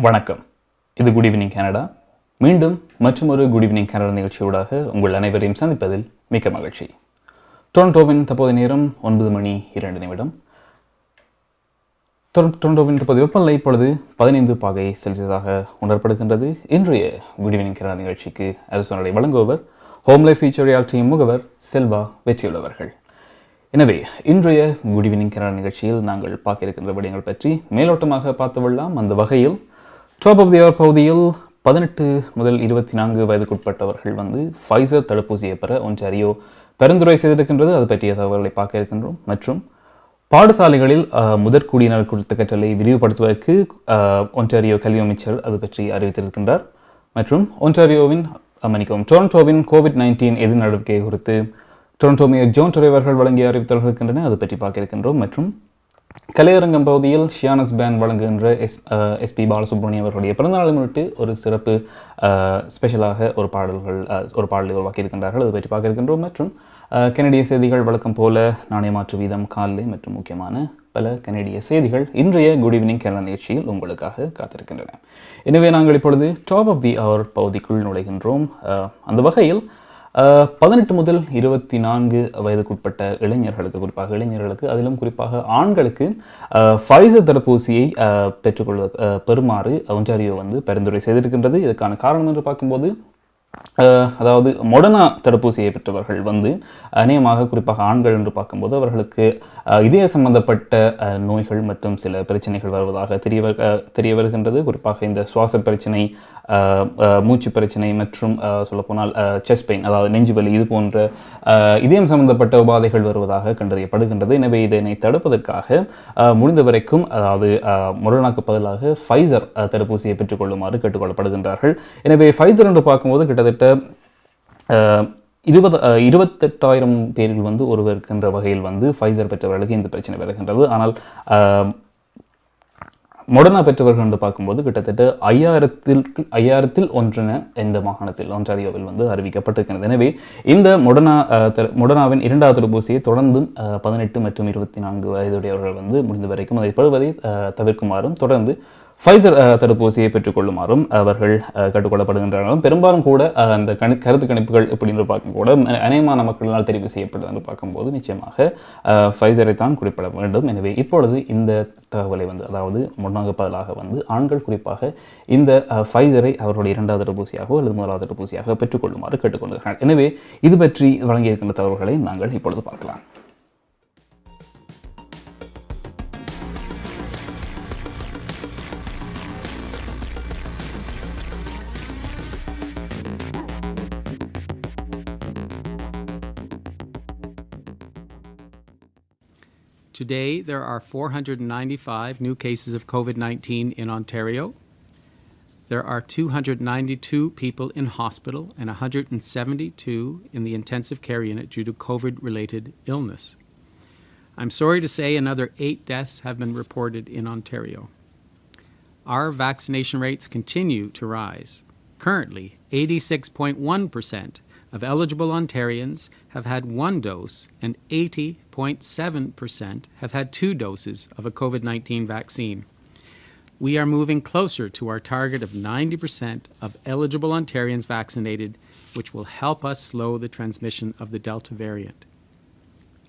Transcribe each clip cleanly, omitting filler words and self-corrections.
வணக்கம். இது good evening Canada. மீண்டும் மற்றொரு குட் ஈவினிங் கனடா நிகழ்ச்சியூடாக உங்கள் அனைவரையும் சந்திப்பதில் மிக்க மகிழ்ச்சி. டொரண்டோவின் தற்போதைய நேரம் 9:02. டொரண்டோவின் தற்போதைய வெப்பநிலை இப்பொழுது 15°C உணரப்படுகின்றது. இன்றைய குட் ஈவினிங் கனடா நிகழ்ச்சிக்கு அரசுரை வழங்குபவர் ஹோம் லைஃப் ஃபீச்சர் ரியாலிட்டியின் முகவர் செல்வா வெற்றியுள்ளவர்கள். எனவே இன்றைய குட் ஈவினிங் கனடா நிகழ்ச்சியில் நாங்கள் பார்க்க இருக்கின்ற விடயங்கள் பற்றி மேலோட்டமாக பார்த்து விடலாம். அந்த வகையில் டாப் ஆஃப் தி அவர் பகுதியில் 18 முதல் 24 வயதுக்குட்பட்டவர்கள் Pfizer தடுப்பூசியை பெற ஒன்டாரியோ பரிந்துரை செய்திருக்கின்றது. அது பற்றிய தகவல்களை பார்க்க இருக்கின்றோம். மற்றும் பாடசாலைகளில் முதற்குடியினர் குறித்த கற்றலை விரிவுபடுத்துவதற்கு ஒன்டாரியோ கல்வி அமைச்சர் அது பற்றி அறிவித்திருக்கின்றார். மற்றும் டொரண்டோவின் COVID-19 எதிர் நடவடிக்கை குறித்து டொரண்டோ மேயர் ஜோன் டொரே அவர்கள் வழங்கிய அறிவித்தல்கள் இருக்கின்றன. அது பற்றி பார்க்க இருக்கின்றோம். மற்றும் கலையரங்கம் பகுதியில் ஷியானாஸ் பேண்ட் வழங்குகின்ற Ps.ச அவர்களுடைய பிறந்தநாளை முன்னிட்டு ஒரு சிறப்பு ஸ்பெஷலாக ஒரு பாடலை உருவாக்கியிருக்கின்றார்கள். அது பற்றி பார்க்க இருக்கின்றோம். மற்றும் கனடிய செய்திகள் வழக்கம் போல நாணய மாற்று வீதம், காலை மற்றும் முக்கியமான பல கனடிய செய்திகள் இன்றைய குட் ஈவினிங் கனடா நிகழ்ச்சியில் உங்களுக்காக காத்திருக்கின்றன. எனவே நாங்கள் இப்பொழுது டாப் ஆஃப் தி அவர் பகுதிக்குள் நுழைகின்றோம். அந்த வகையில் 18 முதல் 24 வயதுக்குட்பட்ட இளைஞர்களுக்கு, குறிப்பாக இளைஞர்களுக்கு, அதிலும் குறிப்பாக ஆண்களுக்கு Pfizer தடுப்பூசியை பெறுமாறு ஒன்டாரியோ பரிந்துரை செய்திருக்கின்றது. இதற்கான காரணம் என்று பார்க்கும்போது, அதாவது மொடர்னா தடுப்பூசியை பெற்றவர்கள் அநேகமாக குறிப்பாக ஆண்கள் என்று பார்க்கும்போது அவர்களுக்கு இதய சம்பந்தப்பட்ட நோய்கள் மற்றும் சில பிரச்சனைகள் வருவதாக தெரிய வருகின்றது. குறிப்பாக இந்த சுவாச பிரச்சனை, மூச்சு பிரச்சனை மற்றும் சொல்லப்போனால் செஸ்ட் பெயின், அதாவது நெஞ்சுவலி, இது போன்ற இதயம் சம்பந்தப்பட்ட உபாதைகள் வருவதாக கண்டறியப்படுகின்றது. எனவே இதனை தடுப்பதற்காக முடிந்த வரைக்கும், அதாவது மொடர்னாக்கு பதிலாக Pfizer தடுப்பூசியை பெற்றுக்கொள்ளுமாறு கேட்டுக்கொள்ளப்படுகின்றார்கள். எனவே Pfizer என்று பார்க்கும்போது கிட்டத்தட்ட 28,000 பேரில் ஒருவர் இருக்கின்ற வகையில் Pfizer பெற்றவர்களுக்கு இந்த பிரச்சனை வருகின்றது. ஆனால் மொடர்னா பெற்றவர்கள் என்று பார்க்கும்போது கிட்டத்தட்ட 5,000 ஒன்றென இந்த மாகாணத்தில் ஒன்டாரியோவில் அறிவிக்கப்பட்டிருக்கிறது. எனவே இந்த மொடர்னாவின் இரண்டாவது தடுப்பூசியை தொடர்ந்தும் 18 மற்றும் 24 வயதுடையவர்கள் முடிந்த வரைக்கும் அதை பெறுவதை தவிர்க்குமாறும் தொடர்ந்து Pfizer தடுப்பூசியை பெற்றுக்கொள்ளுமாறும் அவர்கள் கேட்டுக்கொள்ளப்படுகின்றனர். பெரும்பாலும் கூட அந்த கருத்து கணிப்புகள் எப்படின்னு பார்க்கும் கூட அநேகமான மக்களால் தெரிவு செய்யப்படுது என்று பார்க்கும்போது நிச்சயமாக Pfizer-ஐ தான் குறிப்பிட வேண்டும். எனவே இப்பொழுது இந்த தகவலை அதாவது முன்னாக பதிலாக ஆண்கள் குறிப்பாக இந்த Pfizer-ஐ அவருடைய இரண்டாவது தடுப்பூசியாகவோ அல்லது முதலாவது தடுப்பூசியாக பெற்றுக்கொள்ளுமாறு கேட்டுக்கொள்கிறார்கள். எனவே இது பற்றி வழங்கியிருக்கின்ற தகவல்களை நாங்கள் இப்பொழுது பார்க்கலாம். Today, there are 495 new cases of COVID-19 in Ontario. There are 292 people in hospital and 172 in the intensive care unit due to COVID-related illness. I'm sorry to say another 8 deaths have been reported in Ontario. Our vaccination rates continue to rise. Currently, 86.1% of eligible Ontarians have had one dose and 80.7% have had 2 doses of a COVID-19 vaccine. We are moving closer to our target of 90% of eligible Ontarians vaccinated, which will help us slow the transmission of the Delta variant.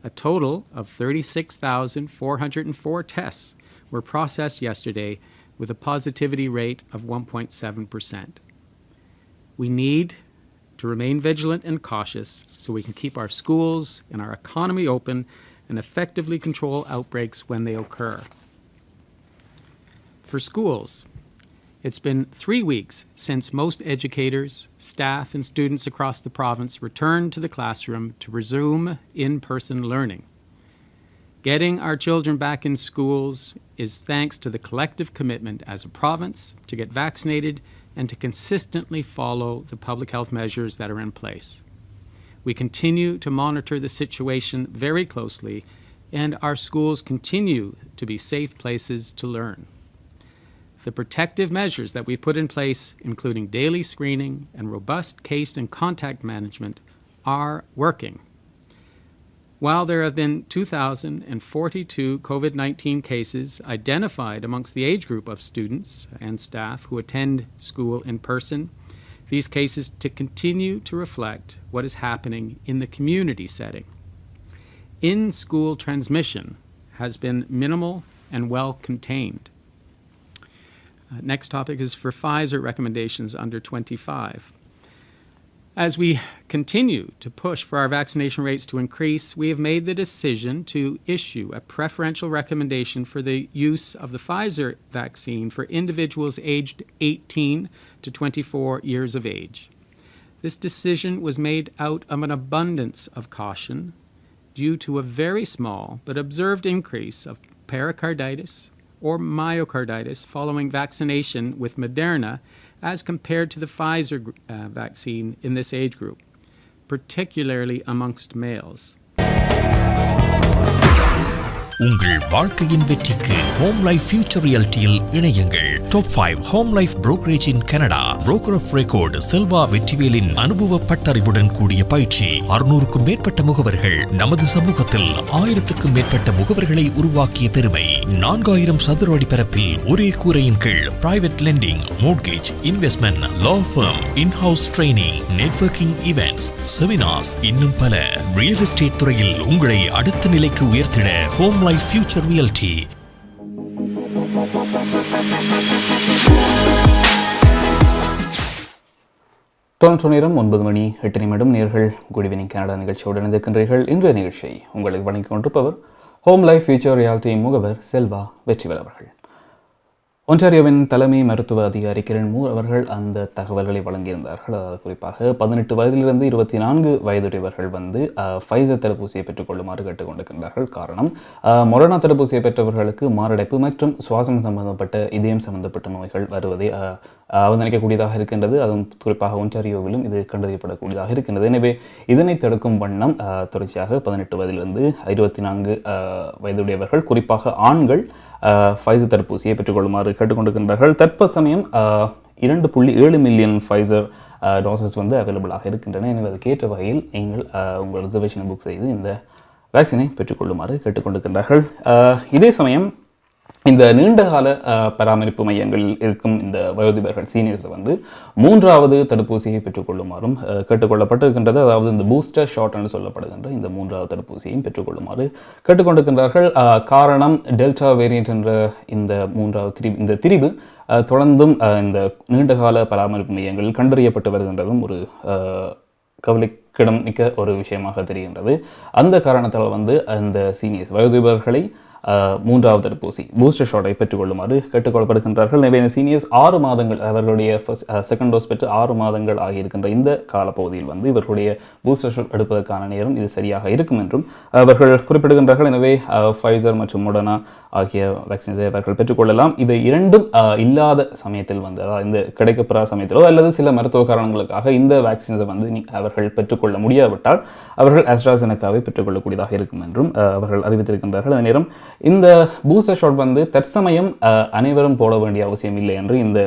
A total of 36,404 tests were processed yesterday with a positivity rate of 1.7%. We need to remain vigilant and cautious so we can keep our schools and our economy open and effectively control outbreaks when they occur. For schools, it's been 3 weeks since most educators, staff, and students across the province returned to the classroom to resume in-person learning. Getting our children back in schools is thanks to the collective commitment as a province to get vaccinated and to consistently follow the public health measures that are in place. We continue to monitor the situation very closely, and our schools continue to be safe places to learn. The protective measures that we've put in place, including daily screening and robust case and contact management, are working. While there have been 2,042 COVID-19 cases identified amongst the age group of students and staff who attend school in person, these cases to continue to reflect what is happening in the community setting. In-school transmission has been minimal and well contained. Next topic is for Pfizer recommendations under 25. As we continue to push for our vaccination rates to increase, we have made the decision to issue a preferential recommendation for the use of the Pfizer vaccine for individuals aged 18 to 24 years of age. This decision was made out of an abundance of caution due to a very small but observed increase of pericarditis or myocarditis following vaccination with Moderna as compared to the Pfizer vaccine in this age group, particularly amongst males. உங்கள் வாழ்க்கையின் வெற்றிக்கு home life future ரியாலிட்டியில் இணையுங்கள். Top 5 home life brokerage in Canada. Broker of record Selva வெற்றிவேலின் அனுபவ பட்டறிவுடன் கூடிய பயிற்சி. 600க்கும் மேற்பட்ட முகவர்கள் நமது சமூகத்தில் 1000க்கும் மேற்பட்ட முகவர்களை உருவாக்கிய பெருமை. 4000 சதுர அடி பரப்பில் ஒரே கூரையின் கீழ் private lending, mortgage, investment, law firm, in house training, networking events, seminars, இன்னும் பல. ரியல் எஸ்டேட் துறையில் உங்களை அடுத்த நிலைக்கு உயர்த்திட home life future reality. Toronto நேரம் 9:08 நேர்கள் குட் ஈவினிங் கனடா நிகழ்ச்சியோடு இணைந்திருக்கின்றீர்கள். இன்றைய நிகழ்ச்சியை உங்களுக்கு வழங்கிக் கொண்டிருப்பவர் ஹோம் லைஃப் ஃபியூச்சர் ரியாலிட்டி முகவர் செல்வா வெற்றிவேல் அவர்கள். ஒன்டாரியோவின் தலைமை மருத்துவ அதிகாரி கிரண் மூர் அவர்கள் அந்த தகவல்களை வழங்கியிருந்தார்கள். அதாவது குறிப்பாக 18 வயதிலிருந்து 24 வயதுடையவர்கள் ஃபைசர் தடுப்பூசியை பெற்றுக்கொள்ளுமாறு கேட்டுக்கொண்டிருக்கின்றார்கள். காரணம், மொடர்னா தடுப்பூசியை பெற்றவர்களுக்கு மாரடைப்பு மற்றும் சுவாசம் சம்பந்தப்பட்ட இதயம் சம்பந்தப்பட்ட நோய்கள் வருவதை அவதானிக்கக்கூடியதாக இருக்கின்றது. அதுவும் குறிப்பாக ஒன்டாரியோவிலும் இது கண்டறியப்படக்கூடியதாக இருக்கின்றது. எனவே இதனை தடுக்கும் வண்ணம் தொடர்ச்சியாக 18 வயதிலிருந்து 24 வயதுடையவர்கள், குறிப்பாக ஆண்கள் ஃபைசர் தடுப்பூசியை பெற்றுக்கொள்ளுமாறு கேட்டுக்கொண்டிருக்கின்றார்கள். தற்பசமயம் 2.7 மில்லியன் ஃபைசர் டோசஸ் அவைலபிளாக இருக்கின்றன. எனவே அதுக்கேற்ற வகையில் நீங்கள் உங்கள் ரிசர்வேஷனை புக் செய்து இந்த வேக்சினை பெற்றுக்கொள்ளுமாறு கேட்டுக்கொண்டிருக்கின்றார்கள். இதே சமயம் இந்த நீண்டகால பராமரிப்பு மையங்களில் இருக்கும் இந்த வயோதிபர்கள் சீனியர்ஸ் 3வது தடுப்பூசியை பெற்றுக்கொள்ளுமாறும் கேட்டுக்கொள்ளப்பட்டிருக்கின்றது. அதாவது இந்த பூஸ்டர் ஷாட் என்று சொல்லப்படுகின்ற இந்த 3வது தடுப்பூசியையும் பெற்றுக்கொள்ளுமாறு கேட்டுக்கொண்டிருக்கின்றார்கள். காரணம், டெல்டா வேரியன்ட் என்ற இந்த 3வது திரிவு தொடர்ந்தும் இந்த நீண்டகால பராமரிப்பு மையங்களில் கண்டறியப்பட்டு வருகின்றதும் ஒரு கவலைக்கிடம் மிக்க ஒரு விஷயமாக தெரிகின்றது. அந்த காரணத்தால் அந்த சீனியர்ஸ் வயோதிபர்களை 3வது தடுப்பூசி பூஸ்டர் ஷாட்டை பெற்றுக்கொள்ளுமாறு கேட்டுக்கொள்ளப்படுகின்றார்கள். எனவே இந்த சீனியர்ஸ் 6 மாதங்கள் அவர்களுடைய செகண்ட் டோஸ் பெற்று 6 மாதங்கள் ஆகியிருக்கின்ற இந்த காலப்பகுதியில் இவர்களுடைய பூஸ்டர் ஷாட் எடுப்பதற்கான நேரம் இது சரியாக இருக்கும் என்றும் அவர்கள் குறிப்பிடுகின்றார்கள். எனவே ஃபைசர் மற்றும் மொடர்னா ஆகிய வேக்சின்ஸை அவர்கள் பெற்றுக்கொள்ளலாம். இவை இரண்டும் இல்லாத சமயத்தில் அதாவது இந்த கிடைக்கப்பெறாத சமயத்திலோ அல்லது சில மருத்துவ காரணங்களுக்காக இந்த வேக்சின்ஸை அவர்கள் பெற்றுக்கொள்ள முடியாவிட்டால் அவர்கள் ஆஸ்ட்ராசெனக்காவை பெற்றுக்கொள்ளக்கூடியதாக இருக்கும் என்றும் அவர்கள் அறிவித்திருக்கின்றார்கள். அதே நேரம் இந்த பூஸ்டர் ஷாட் தற்சமயம் அனைவரும் போட வேண்டிய அவசியம் இல்லை என்று இந்த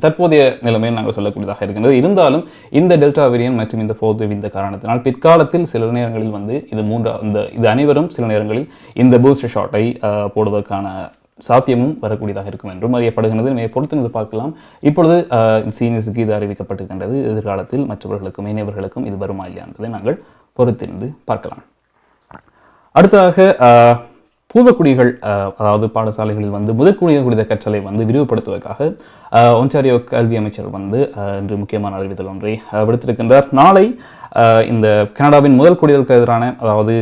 தற்போதைய நிலைமையில் நாங்கள் சொல்லக்கூடியதாக இருக்கின்றது. இருந்தாலும் இந்த டெல்டா வேரியன்ட் மற்றும் இந்த 4th வேவ் இந்த காரணத்தினால் பிற்காலத்தில் சில நேரங்களில் இது அனைவரும் சில நேரங்களில் இந்த பூஸ்டர் ஷாட்டை போடுவதற்கான சாத்தியமும் வரக்கூடியதாக இருக்கும் என்றும் அறியப்படுகின்றது. எனவே பொறுத்திருந்து பார்க்கலாம். இப்பொழுது சீனியர்ஸுக்கு இது அறிவிக்கப்பட்டிருக்கின்றது. எதிர்காலத்தில் மற்றவர்களுக்கும் இணையவர்களுக்கும் இது வருமா இல்லையா என்பதை நாங்கள் பொறுத்திருந்து பார்க்கலாம். அடுத்ததாக பூர்வக்குடிகள், அதாவது பாடசாலைகளில் முதற்குடிகள் குறித்த கற்றலை விரிவுபடுத்துவதற்காக ஒன்டாரியோ கல்வி அமைச்சர் இன்று முக்கியமான அறிவித்தல் ஒன்றை விடுத்திருக்கின்றார். நாளை இந்த கனடாவின் முதல் குடிகளுக்கு எதிரான, அதாவது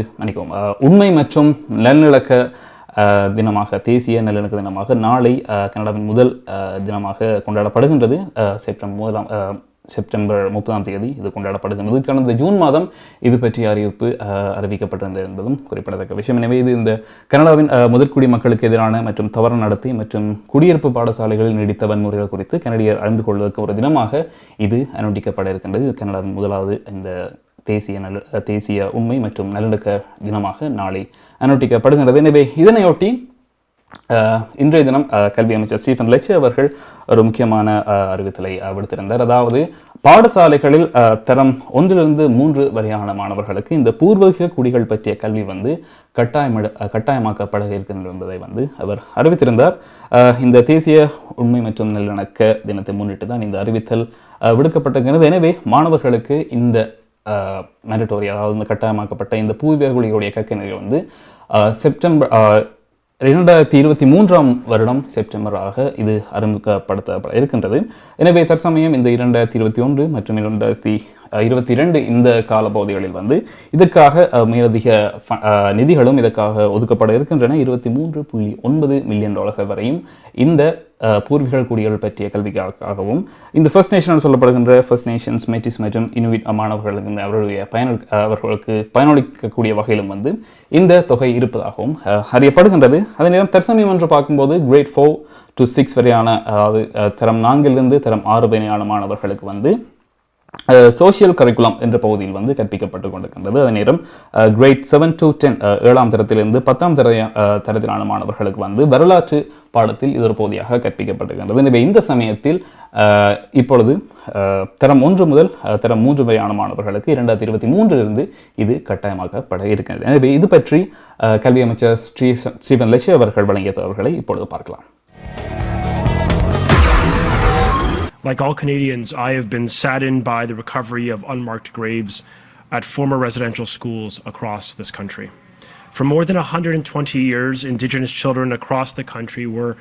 உண்மை மற்றும் நல்லிணக்க தினமாக, தேசிய நல்லிணக்க தினமாக நாளை கனடாவின் முதல் தினமாக கொண்டாடப்படுகின்றது. செப்டம்பர் 30ஆம் தேதி இது கொண்டாடப்படுகின்றது. கடந்த ஜூன் மாதம் இது பற்றிய அறிவிப்பு அறிவிக்கப்பட்டிருந்தது என்பதும் குறிப்பிடத்தக்க விஷயம். எனவே இது இந்த கனடாவின் முதற்குடி மக்களுக்கு எதிரான மற்றும் தவறு நடத்தை மற்றும் குடியிருப்பு பாடசாலைகளில் நீடித்த வன்முறைகள் குறித்து கனடியர் அறிந்து கொள்வதற்கு ஒரு தினமாக இது அனுமதிக்கப்பட இருக்கின்றது. கனடாவின் முதலாவது இந்த தேசிய உண்மை மற்றும் நல்லிணக்க தினமாக நாளை அனுமதிக்கப்படுகின்றது. எனவே இதனையொட்டி இன்றைய தினம் கல்வி அமைச்சர் ஸ்டீஃபன் லெச்சே அவர்கள் ஒரு முக்கியமான அறிவித்தலை விடுத்திருந்தார். அதாவது பாடசாலைகளில் தரம் 1 to 3 வரையான மாணவர்களுக்கு இந்த பூர்வீக குடிகள் பற்றிய கல்வி வந்து கட்டாயமாக்கப்பட இருக்கின்றது என்பதை வந்து அவர் அறிவித்திருந்தார். இந்த தேசிய உண்மை மற்றும் நல்லிணக்க தினத்தை முன்னிட்டு தான் இந்த அறிவித்தல் விடுக்கப்பட்டிருக்கிறது. எனவே மாணவர்களுக்கு இந்த மேண்டட்டோரி, அதாவது இந்த கட்டாயமாக்கப்பட்ட இந்த பூர்வீக குடிகளுடைய கற்கை வந்து செப்டம்பர் 2023 வருடம் செப்டம்பராக இது அறிமுகப்படுத்தப்பட இருக்கின்றது. எனவே தற்சமயம் இந்த 2021 மற்றும் 2022 இந்த காலப்பகுதிகளில் வந்து இதற்காக மேலதிக நிதிகளும் இதற்காக ஒதுக்கப்பட இருக்கின்றன. $23.9 மில்லியன் வரையும் இந்த பூர்வீக குடிகள் பற்றிய கல்விக்காகவும் இந்த ஃபர்ஸ்ட் நேஷன் சொல்லப்படுகின்ற ஃபர்ஸ்ட் நேஷன்ஸ், மெட்டிஸ் மற்றும் இனுயிட் மாணவர்களுக்கு அவர்களுக்கு பயனளிக்கக்கூடிய வகையிலும் வந்து இந்த தொகை இருப்பதாகவும் அறியப்படுகின்றது. அதே நேரம் தற்சமயம் என்று பார்க்கும்போது கிரேட் 4 to 6 வரையான, அதாவது தரம் 4 தரம் 6 வரையான மாணவர்களுக்கு வந்து சோஷியல் கரிக்குலம் என்ற பகுதியில் வந்து கற்பிக்கப்பட்டு கொண்டிருக்கின்றது. அதே நேரம் கிரேட் 7 to 10 7ஆம் தரத்திலிருந்து 10ஆம் தரத்திலான மாணவர்களுக்கு வந்து வரலாற்று பாடத்தில் இது ஒரு பகுதியாக கற்பிக்கப்பட்டிருக்கின்றது. எனவே இந்த சமயத்தில் இப்பொழுது தரம் 1 முதல் தரம் 3 வரையான மாணவர்களுக்கு 2023 இது கட்டாயமாக்கப்பட இருக்கின்றது. எனவே இது பற்றி கல்வி அமைச்சர் ஸ்டீஃபன் லெச்சே அவர்கள் வழங்கிய தகவல்களை இப்பொழுது பார்க்கலாம். Like all Canadians, I have been saddened by the recovery of unmarked graves at former residential schools across this country. For more than 120 years, Indigenous children across the country were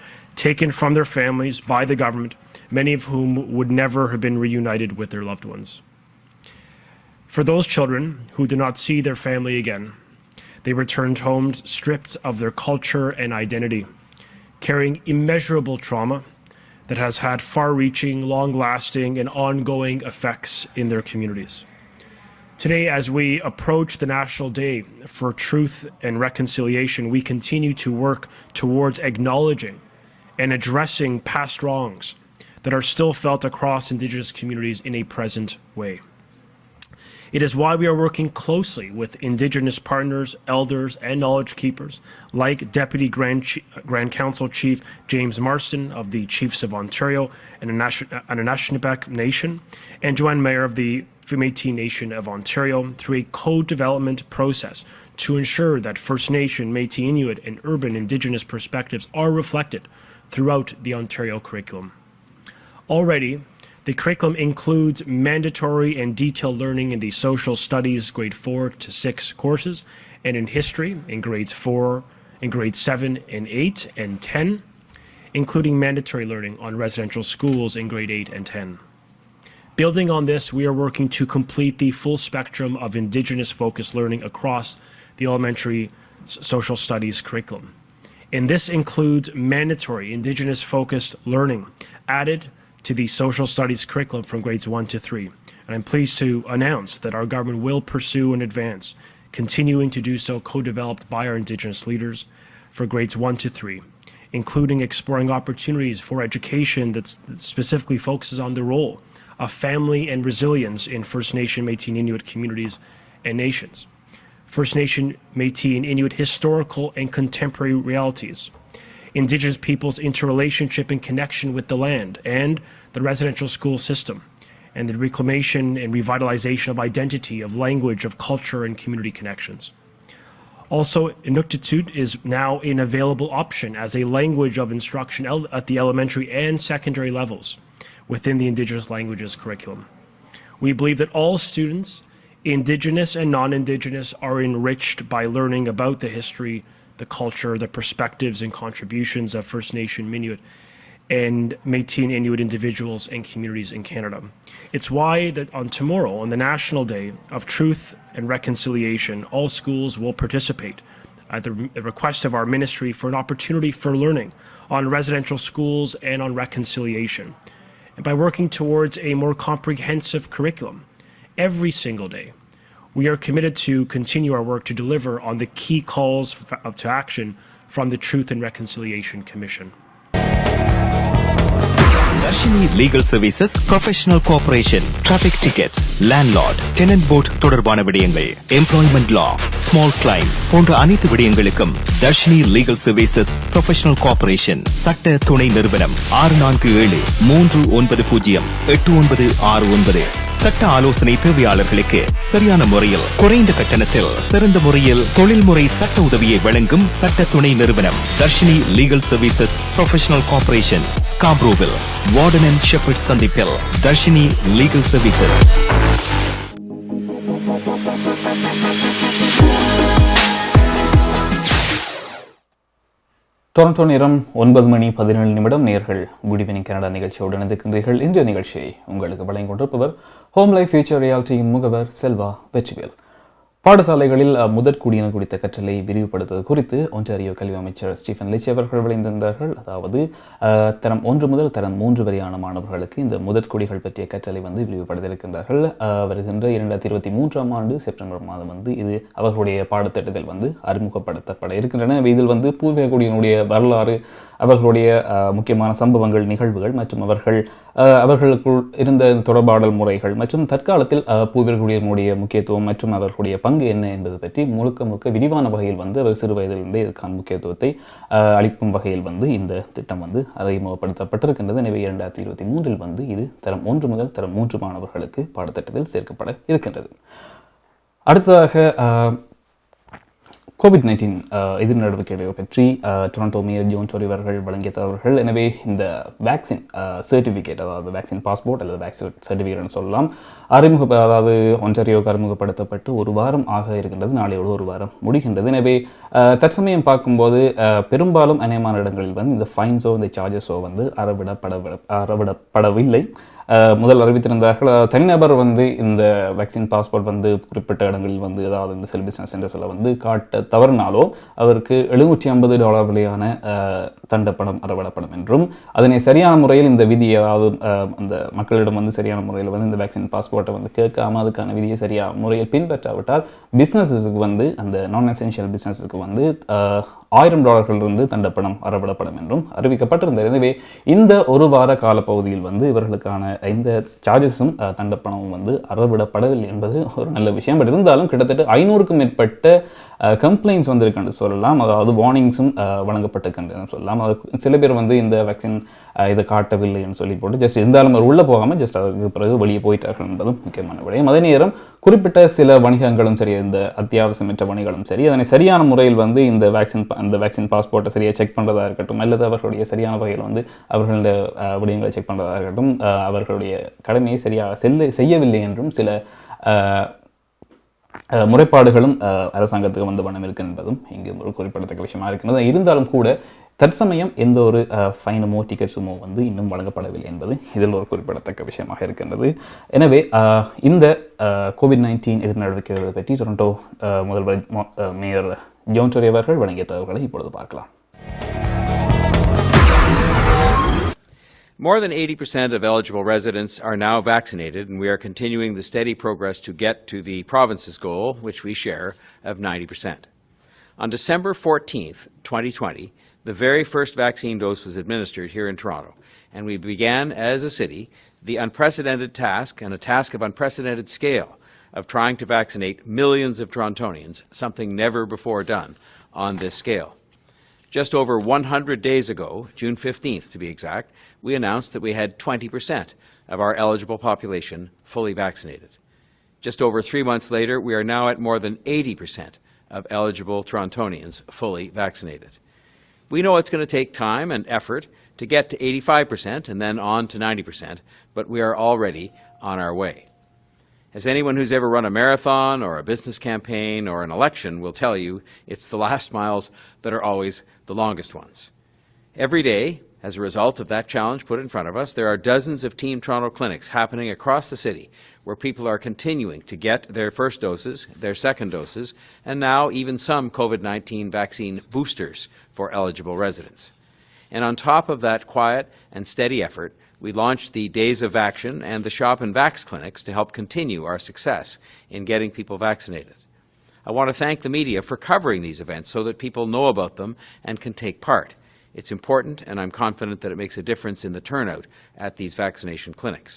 taken from their families by the government, many of whom would never have been reunited with their loved ones. For those children who do not see their family again, they returned home stripped of their culture and identity, carrying immeasurable trauma that has had far-reaching, long-lasting, and ongoing effects in their communities. Today, as we approach the National Day for Truth and Reconciliation, we continue to work towards acknowledging and addressing past wrongs that are still felt across Indigenous communities in a present way. It is why we are working closely with Indigenous partners, elders, and knowledge keepers, like Deputy Grand Council Chief James Marston of the Chiefs of Ontario and Anishinaabe Nation, and Joanne Mayer of the Métis Nation of Ontario, through a co-development process to ensure that First Nation, Métis Inuit, and urban Indigenous perspectives are reflected throughout the Ontario curriculum. Already, the curriculum includes mandatory and detailed learning in the social studies grade 4 to 6 courses, and in history in grades 4, in grades 7 and 8 and 10, including mandatory learning on residential schools in grade 8 and 10. Building on this, we are working to complete the full spectrum of Indigenous focused learning across the elementary social studies curriculum. And this includes mandatory Indigenous focused learning added to the social studies curriculum from grades 1 to 3. And I'm pleased to announce that our government will pursue and advance, continuing to do so co-developed by our Indigenous leaders for grades 1 to 3, including exploring opportunities for education that specifically focuses on the role of family and resilience in First Nation, Métis, and Inuit communities and nations. First Nation, Métis, and Inuit historical and contemporary realities, Indigenous peoples' interrelationship and connection with the land and the residential school system, and the reclamation and revitalization of identity, of language, of culture, and community connections. Also, Inuktitut is now an available option as a language of instruction at the elementary and secondary levels within the Indigenous languages curriculum. We believe that all students, Indigenous and non-Indigenous, are enriched by learning about the history, the culture, the perspectives and contributions of First Nation, Inuit, and Métis and Inuit individuals and communities in Canada. It's why that on tomorrow, on the National Day of Truth and Reconciliation, all schools will participate at the request of our ministry for an opportunity for learning on residential schools and on reconciliation. And by working towards a more comprehensive curriculum every single day, we are committed to continue our work to deliver on the key calls to action from the Truth and Reconciliation Commission. Darshini Legal Services Professional Cooperation, Traffic Tickets, Landlord, Tenant Board தொடர்பான விடயங்கள், Employment Law, Small Claims போன்ற அனைத்து விடயங்களுக்கும் Darshini Legal Services Professional Cooperation சட்ட துணை நிறுவனம் 647-390-8969. சட்ட ஆலோசனை தேவையாளர்களுக்கு சரியான முறையில் குறைந்த கட்டணத்தில் சிறந்த முறையில் தொழில்முறை சட்ட உதவியை வழங்கும் சட்ட துணை நிறுவனம் Darshini legal services professional corporation, ஸ்காப்ரோவில், வார்டன் அண்ட் ஷெப்பர்ட் சந்திப்பில். Darshini legal services. டொரண்டோ நேரம் 9:17 நேர்கள் குட் ஈவினிங் கனடா நிகழ்ச்சியோடு இணைந்திருக்கின்றீர்கள். இன்றைய நிகழ்ச்சியை உங்களுக்கு வழங்கிக் கொண்டிருப்பவர் ஹோம் லைஃப் ஃபியூச்சர் ரியாலிட்டியின் முகவர் செல்வா வெற்றிவேல். பாடசாலைகளில் முதற்குடியினர் குறித்த கற்றலை விரிவுபடுத்துவது குறித்து ஒன்டாரியோ கல்வி அமைச்சர் ஸ்டீஃபன் லிச் அவர்கள் விளைந்திருந்தார்கள். அதாவது தரம் 1 முதல் தரம் 3 வரையான மாணவர்களுக்கு இந்த முதற்குடிகள் பற்றிய கற்றலை விரிவுபடுத்த இருக்கின்றார்கள். வருகின்ற 2023ஆம் ஆண்டு செப்டம்பர் மாதம் இது அவர்களுடைய பாடத்திட்டத்தில் அறிமுகப்படுத்தப்பட இருக்கின்றன. இதில் பூர்வீக குடியினுடைய வரலாறு, அவர்களுடைய முக்கியமான சம்பவங்கள், நிகழ்வுகள் மற்றும் அவர்களுக்குள் இருந்த தொடர்பாடல் முறைகள் மற்றும் தற்காலத்தில் பூர்வீக குடியினுடைய முக்கியத்துவம் மற்றும் அவர்களுடைய பங்கு என்ன என்பது பற்றி முழுக்க விரிவான வகையில் அவர் சிறு வயதிலிருந்தே இதற்கான முக்கியத்துவத்தை அளிக்கும் வகையில் இந்த திட்டம் அறிமுகப்படுத்தப்பட்டிருக்கின்றது. எனவே 2023இல் இது தரம் 1 முதல் தரம் 3 மாணவர்களுக்கு பாடத்திட்டத்தில் சேர்க்கப்பட இருக்கின்றது. அடுத்ததாக COVID-19 எதிர் நடவடிக்கைகள் பற்றி டொரண்டோ மேயர் ஜோன் டோரி அவர்கள் வழங்கிய தகவல்கள். எனவே இந்த வேக்சின் சர்டிஃபிகேட், அதாவது வேக்சின் பாஸ்போர்ட் அல்லது வேக்சின் சர்டிஃபிகேட்னு சொல்லலாம், அதாவது ஒன்டாரியோவுக்கு அறிமுகப்படுத்தப்பட்டு 1 வாரம் ஆக இருக்கின்றது. நாளையோடு 1 வாரம் முடிகின்றது. எனவே தற்சமயம் பார்க்கும்போது பெரும்பாலும் அநேகமான இடங்களில் இந்த ஃபைன்ஸோ இந்த சார்ஜஸோ அறவிடப்படவில்லை. முதல் அறிவித்திருந்தார்கள். தனிநபர் இந்த வேக்சின் பாஸ்போர்ட் குறிப்பிட்ட இடங்களில் அதாவது இந்த செல் பிஸ்னஸ் சென்டர்ஸில் காட்ட தவறினாலோ அவருக்கு $750 விலையான தண்டப்பணம் அறவிடப்படும் என்றும், அதனை சரியான முறையில் இந்த விதியை, அதாவது அந்த மக்களிடம் சரியான முறையில் இந்த வேக்சின் பாஸ்போர்ட்டை கேட்காம அதுக்கான விதியை சரியான முறையில் பின்பற்றாவிட்டால் பிஸ்னஸஸுக்கு அந்த நான் எசென்ஷியல் பிஸ்னஸுக்கு $1000 தண்டப்பணம் அறவிடப்படும் என்றும் அறிவிக்கப்பட்டிருந்தது. எனவே இந்த 1 வார காலப்பகுதியில் இவர்களுக்கான இந்த சார்ஜஸும் தண்டப்பணமும் அறவிடப்படவில்லை என்பது ஒரு நல்ல விஷயம். பட் இருந்தாலும் கிட்டத்தட்ட 500க்கும் மேற்பட்ட கம்ப்ளைண்ட்ஸ் இருக்குன்னு சொல்லலாம். அதாவது வார்னிங்ஸும் வழங்கப்பட்டிருக்கின்றன சொல்லலாம். அது சில பேர் இந்த வேக்சின் இதை காட்டவில்லை என்று சொல்லி போட்டு ஜஸ்ட் இருந்தாலும் அவர் உள்ளே போகாமல் ஜஸ்ட் அதற்கு பிறகு வெளியே போயிட்டார்கள் என்பதும் முக்கியமான விடயம். அதே நேரம் குறிப்பிட்ட சில வணிகங்களும் சரி, இந்த அத்தியாவசியமற்ற வணிகங்களும் சரி, அதனை சரியான முறையில் இந்த வேக்சின் பாஸ்போர்ட்டை சரியாக செக் பண்ணுறதா இருக்கட்டும், அல்லது அவர்களுடைய சரியான வகையில் அவர்களுடைய விடயங்களை செக் பண்ணுறதா இருக்கட்டும், அவர்களுடைய கடமையை சரியாக செய்யவில்லை என்றும் சில முறைப்பாடுகளும் அரசாங்கத்துக்கு வண்ணம் இருக்கு என்பதும் இங்கு ஒரு குறிப்பிடத்தக்க விஷயமா இருக்கிறது. இருந்தாலும் கூட தற்சமயம் எந்த ஒரு ஃபைனமோ டிக்கெட்ஸுமோ இன்னும் வழங்கப்படவில்லை என்பது இதில் ஒரு குறிப்பிடத்தக்க விஷயமாக இருக்கின்றது. எனவே இந்த COVID-19 எதிர் நடவடிக்கைகளை பற்றி டொரண்டோ முதல்வர் மேயர் ஜோன் டோரி அவர்கள் வழங்கிய தகவல்களை இப்பொழுது பார்க்கலாம். More than 80% of eligible residents are now vaccinated, and we are continuing the steady progress to get to the province's goal, which we share, of 90%. On December 14th, 2020, the very first vaccine dose was administered here in Toronto, and we began, as a city, the unprecedented task, and a task of unprecedented scale, of trying to vaccinate millions of Torontonians, something never before done on this scale. Just over 100 days ago, June 15th to be exact, we announced that we had 20% of our eligible population fully vaccinated. Just over 3 months later, we are now at more than 80% of eligible Torontonians fully vaccinated. We know it's going to take time and effort to get to 85% and then on to 90%, but we are already on our way. As anyone who's ever run a marathon or a business campaign or an election will tell you, it's the last miles that are always the longest ones. Every day, as a result of that challenge put in front of us, there are dozens of Team Toronto clinics happening across the city where people are continuing to get their first doses, their second doses, and now even some COVID-19 vaccine boosters for eligible residents. And on top of that quiet and steady effort, we launched the Days of Action and the Shop and Vax clinics to help continue our success in getting people vaccinated. I want to thank the media for covering these events so that people know about them and can take part. It's important, and I'm confident that it makes a difference in the turnout at these vaccination clinics.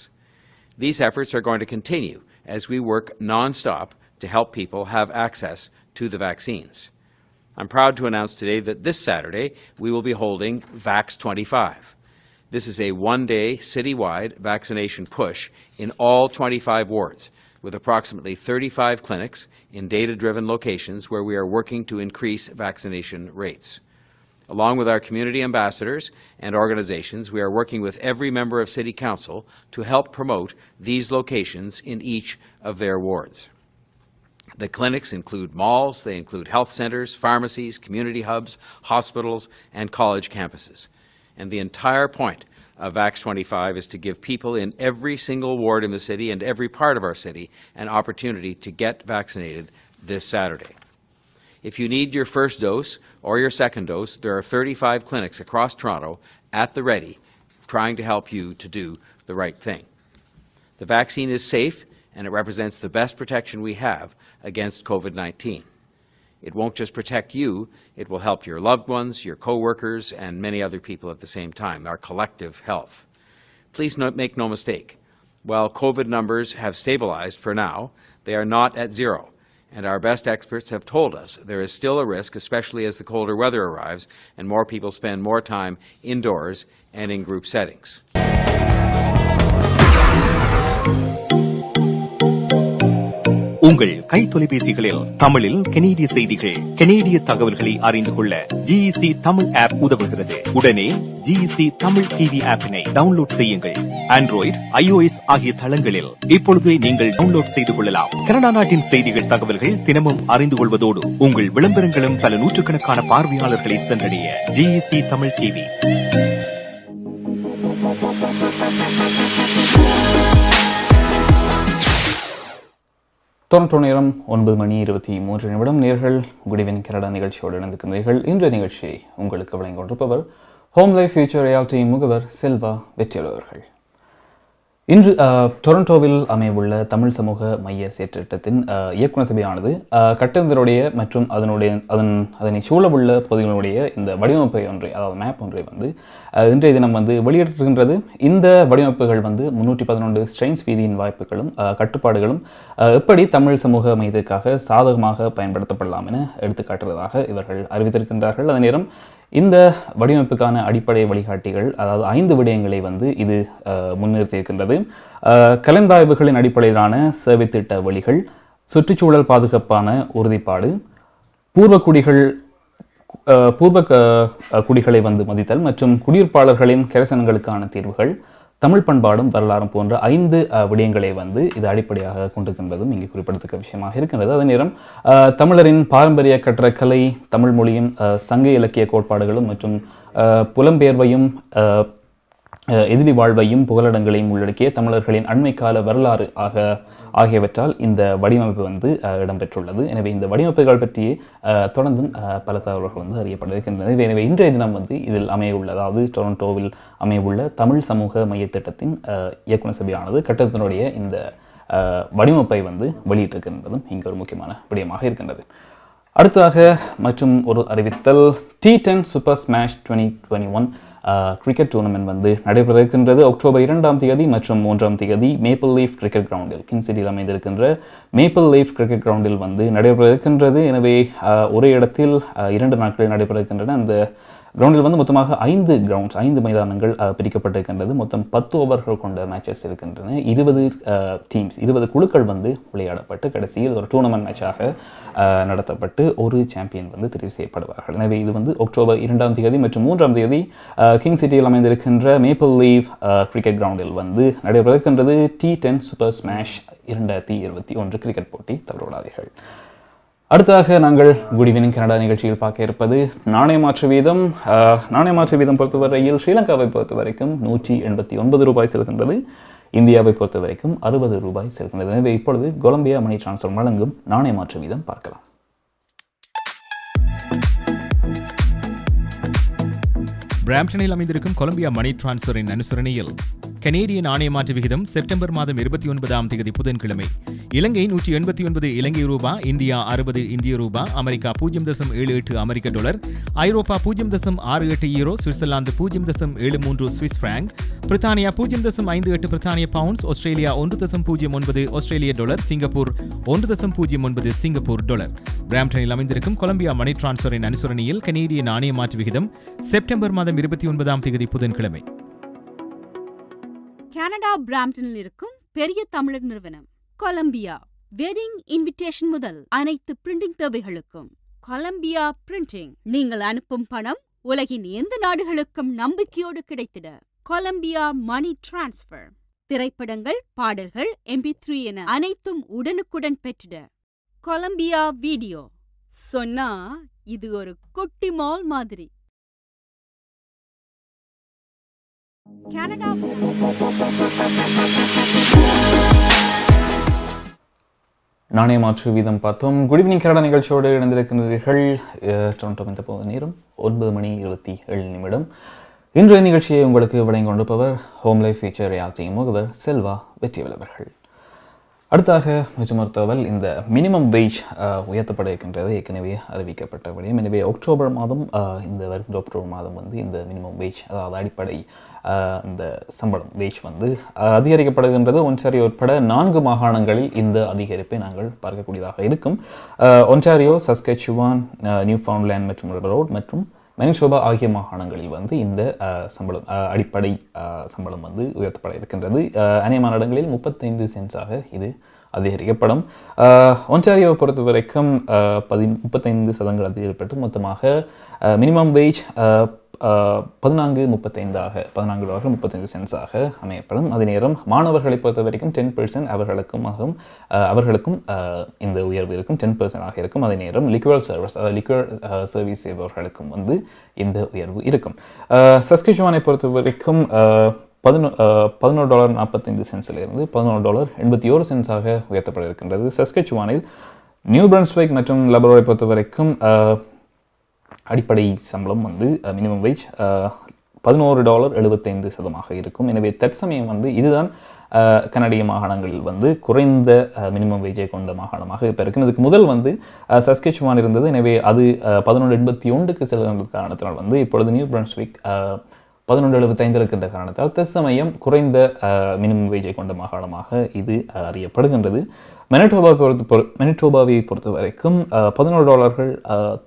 These efforts are going to continue as we work non-stop to help people have access to the vaccines. I'm proud to announce today that this Saturday we will be holding Vax 25. This is a one-day citywide vaccination push in all 25 wards, with approximately 35 clinics in data-driven locations where we are working to increase vaccination rates. Along with our community ambassadors and organizations, we are working with every member of City Council to help promote these locations in each of their wards. The clinics include malls, they include health centers, pharmacies, community hubs, hospitals, and college campuses. And the entire point of Vax 25 is to give people in every single ward in the city and every part of our city an opportunity to get vaccinated this Saturday. If you need your first dose or your second dose, there are 35 clinics across Toronto at the ready trying to help you to do the right thing. The vaccine is safe and it represents the best protection we have against COVID-19. It won't just protect you, it will help your loved ones, your co-workers, and many other people at the same time, our collective health. Please make no mistake, while COVID numbers have stabilized for now, they are not at zero. And our best experts have told us there is still a risk, especially as the colder weather arrives and more people spend more time indoors and in group settings. உங்கள் கை தொலைபேசிகளில் தமிழில் கனேடிய செய்திகள், கனேடிய தகவல்களை அறிந்து கொள்ள GEC Tamil app உதவுகிறது. உடனே GEC தமிழ் டிவி ஆப்பினை டவுன்லோட் செய்யுங்கள். ஆண்ட்ராய்டு, iOS ஆகிய தளங்களில் இப்பொழுதே நீங்கள் டவுன்லோட் செய்து கொள்ளலாம். கனடா நாட்டின் செய்திகள், தகவல்கள் தினமும் அறிந்து கொள்வதோடு உங்கள் விளம்பரங்களும் பல நூற்றுக்கணக்கான பார்வையாளர்களை சென்றடைய GEC தமிழ் டிவி. டொரண்டோ நேரம் 9:23 நேர்கள் குட் ஈவினிங் கனடா நிகழ்ச்சியோடு இணைந்திருக்கிறீர்கள். இன்றைய நிகழ்ச்சியை உங்களுக்கு வழங்கிக் கொண்டிருப்பவர் ஹோம் லைஃப் ஃபியூச்சர் ரியாலிட்டி முகவர் செல்வா வெற்றியாளர்கள். இன்று டொரண்டோவில் அமையவுள்ள தமிழ் சமூக மைய செயற்திட்டத்தின் இயக்குநர் சபையானது கட்டடத்தினுடைய மற்றும் அதனை சூழவுள்ள பகுதிகளுடைய இந்த வடிவமைப்பை ஒன்றை, அதாவது மேப் ஒன்றை இன்றைய தினம் வெளியிட்டிருக்கின்றது. இந்த வடிவமைப்புகள் 311 ஸ்ட்ரெயின்ஸ் வீதியின் வாய்ப்புகளும் கட்டுப்பாடுகளும் எப்படி தமிழ் சமூக மையத்திற்காக சாதகமாக பயன்படுத்தப்படலாம் என எடுத்துக்காட்டுவதாக இவர்கள் அறிவித்திருக்கின்றார்கள். அதே நேரம் இந்த வடிவமைப்புக்கான அடிப்படை வழிகாட்டிகள், அதாவது 5 விடயங்களை இது முன்னிறுத்தியிருக்கின்றது. கலந்தாய்வுகளின் அடிப்படையிலான சேவை திட்ட வழிகள், சுற்றுச்சூழல் பாதுகாப்பான உறுதிப்பாடு, பூர்வ குடிகளை மதித்தல் மற்றும் குடியிருப்பாளர்களின் கரிசனங்களுக்கான தீர்வுகள், தமிழ் பண்பாடும் வரலாறும் போன்ற 5 விடயங்களை இது அடிப்படையாக கொண்டிருக்கின்றதும் இங்கே குறிப்பிடத்தக்க விஷயமாக இருக்கின்றது. அதே நேரம் தமிழரின் பாரம்பரிய கற்றக்கலை, தமிழ் மொழியின் சங்க இலக்கிய கோட்பாடுகளும் மற்றும் புலம்பெயர்வையும் எதிரி வாழ்வையும் புகலிடங்களையும் உள்ளடக்கிய தமிழர்களின் அண்மைக்கால வரலாறு ஆகியவற்றால் இந்த வடிவமைப்பு இடம்பெற்றுள்ளது. எனவே இந்த வடிவமைப்புகள் பற்றி தொடர்ந்தும் பல தகவல்கள் அறியப்பட இருக்கின்றன. எனவே இன்றைய தினம் இதில் அமையவுள்ள, அதாவது டொரண்டோவில் அமையவுள்ள தமிழ் சமூக மைய திட்டத்தின் இயக்குநர் சபையானது கட்டடத்தினுடைய இந்த வடிவமைப்பை வெளியிட்டிருக்கின்றதும் இங்கு ஒரு முக்கியமான விடயமாக இருக்கின்றது. அடுத்ததாக மற்றும் ஒரு அறிவித்தல், T10 super smash 2021 cricket tournament நடைபெற இருக்கின்றது. அக்டோபர் 2ஆம் தேதி மற்றும் 3ஆம் தேதி மேப்பிள் லீஃப் கிரிக்கெட் கிரவுண்டில், கிங் சிட்டியில் அமைந்திருக்கின்ற மேப்பிள் லீஃப் கிரிக்கெட் கிரவுண்டில் நடைபெற இருக்கின்றது. எனவே ஒரே இடத்தில் 2 நாட்கள் நடைபெற இருக்கின்றன. அந்த கிரவுண்டில் மொத்தமாக 5 மைதானங்கள் பிரிக்கப்பட்டிருக்கின்றது. மொத்தம் 10 ஓவர்கள் கொண்ட மேட்சஸ் இருக்கின்றன. 20 டீம்ஸ், 20 குழுக்கள் விளையாடப்பட்டு கடைசியில் ஒரு டூர்னமெண்ட் மேட்சாக நடத்தப்பட்டு ஒரு சாம்பியன் தெரிவு செய்யப்படுவார்கள். எனவே இது அக்டோபர் 2ஆம் தேதி மற்றும் 3ஆம் தேதி கிங் சிட்டியில் அமைந்திருக்கின்ற மேப்பிள் லீஃப் கிரிக்கெட் கிரவுண்டில் நடைபெற இருக்கின்றது. T10 சூப்பர் ஸ்மாஷ் 2021 கிரிக்கெட் போட்டி தவறவிடாதீர்கள். அடுத்ததாக நாங்கள் குட் ஈவினிங் கனடா நிகழ்ச்சியில் பார்க்க இருப்பது நாணய மாற்று வீதம். நாணய மாற்று வீதம் பொறுத்தவரையில் ஸ்ரீலங்காவை பொறுத்த வரைக்கும் 189 ரூபாய் செல்கின்றது. இந்தியாவை பொறுத்த வரைக்கும் 60 ரூபாய் செல்கின்றது. எனவே இப்பொழுது கொலம்பியா மணி டிரான்ஸ்ஃபர் வழங்கும் நாணய மாற்று வீதம் பார்க்கலாம். பிராம்ப்டனில் அமைந்திருக்கும் கொலம்பியா மணி டிரான்ஸ்ஃபரின் அனுசரணையில் கனேடிய நாணய மாற்று விகிதம் செப்டம்பர் மாதம் 29ஆம் தேதி புதன்கிழமை. இலங்கை 189 இலங்கை ரூபா, இந்தியா 60 இந்திய ரூபா, அமெரிக்கா 0.78 அமெரிக்க டாலர், ஐரோப்பா 0.68 யூரோ, சுவிட்சர்லாந்து 0.73 சுவிஸ் பிராங்க், பிரித்தானியா 0.58 பிரித்தானிய பவுண்ட்ஸ், ஆஸ்திரேலியா 1.09 ஆஸ்திரேலிய டாலர், சிங்கப்பூர் 1.09 சிங்கப்பூர் டாலர். பிராம்டனில் அமைந்திருக்கும் கொலம்பியா மணி டிரான்ஸ்பரின் அனுசரணையில் கனேடிய நாணய மாற்று விகிதம் செப்டம்பர் மாதம் 29ஆம் தேதி புதன்கிழமை. கனடா பிராம்டனில் இருக்கும் பெரிய தமிழர் நிறுவனம் கொலம்பியா. வெட்டிங் இன்விடேஷன் முதல் அனைத்து பிரிண்டிங் தேவைகளுக்கும் கொலம்பியா பிரிண்டிங். நீங்கள் அனுப்பும் பணம் உலகின் எந்த நாடுகளுக்கும் நம்பிக்கையோடு கிடைத்திட கொலம்பியா மணி டிரான்ஸ்பர். திரைப்படங்கள், பாடல்கள், MP3 என அனைத்தும் உடனுக்குடன் பெற்றிட கொலம்பியா வீடியோ. சொன்னா இது ஒரு குட்டி மால் மாதிரி. கனடா நாணய மாற்று வீதம் பார்த்தோம். குட் ஈவினிங் கனடா நிகழ்ச்சியோடு இணைந்திருக்கின்றீர்கள். டொரண்டோ இந்த போது நேரம் 9:27. இன்றைய நிகழ்ச்சியை உங்களுக்கு வழங்கி கொண்டிருப்பவர் ஹோம் லைஃப் ஃபியூச்சர் ரியாலிட்டி முகவர் செல்வா வெற்றிவேல் அவர்கள். அடுத்தாக மிச்சமர்த்தவல் இந்த மினிமம் வேஜ் உயர்த்தப்பட இருக்கின்றது. ஏற்கனவே அறிவிக்கப்பட்ட விடயம். எனவே அக்டோபர் மாதம் இந்த வருகிற அக்டோபர் மாதம் வந்து இந்த மினிமம் வேஜ், அதாவது அடிப்படை இந்த சம்பளம் வேஜ் வந்து அதிகரிக்கப்படுகின்றது. ஒன்டாரியோ உட்பட 4 மாகாணங்களில் இந்த அதிகரிப்பை நாங்கள் பார்க்கக்கூடியதாக இருக்கும். ஒன்டாரியோ, சஸ்கெச்சுவான், நியூ ஃபவுண்ட்லேண்ட் மற்றும் ரோட் மற்றும் மனிசோபா ஆகிய மாகாணங்களில் வந்து இந்த சம்பளம் அடிப்படை சம்பளம் வந்து உயர்த்தப்பட இருக்கின்றது. அநேகமான இடங்களில் 35 சென்ட்ஸாக இது அதிகரிக்கப்படும். ஒன்டாரியோவை பொறுத்த வரைக்கும் 35% அதிகரிக்கப்பட்டு மொத்தமாக மினிமம் வேஜ் $14.35 அமையப்படும். அதே நேரம் மாணவர்களை பொறுத்த வரைக்கும் 10% அவர்களுக்கும் இந்த உயர்வு இருக்கும், 10% இருக்கும். அதே நேரம் லிக்விட் சர்வீஸ் செய்பவர்களுக்கும் வந்து இந்த உயர்வு இருக்கும். சஸ்கெச்சுவானை பொறுத்த வரைக்கும் $11.45 $11.81 உயர்த்தப்பட இருக்கின்றது. சஸ்கெச்சுவானில் நியூ பிரன்ஸ்விக் மற்றும் லபரோரை பொறுத்த வரைக்கும் அடிப்படை சம்பளம் வந்து மினிமம் வேஜ் $11.75 இருக்கும். எனவே தற்சமயம் வந்து இதுதான் கனடிய மாகாணங்களில் வந்து குறைந்த மினிமம் வேஜை கொண்ட மாகாணமாக இப்போ இருக்கும். இதுக்கு முதல் வந்து சஸ்கெச்சுவான் இருந்தது. எனவே அது 11.81க்கு செல்கின்ற காரணத்தினால் வந்து இப்பொழுது நியூ பிரன்ஸ்விக் 11.75 இருக்கின்ற காரணத்தால் தற்சமயம் குறைந்த மினிமம் வேஜை கொண்ட மாகாணமாக இது அறியப்படுகின்றது. மெனிடோபாவை பொறுத்த வரைக்கும் $11.90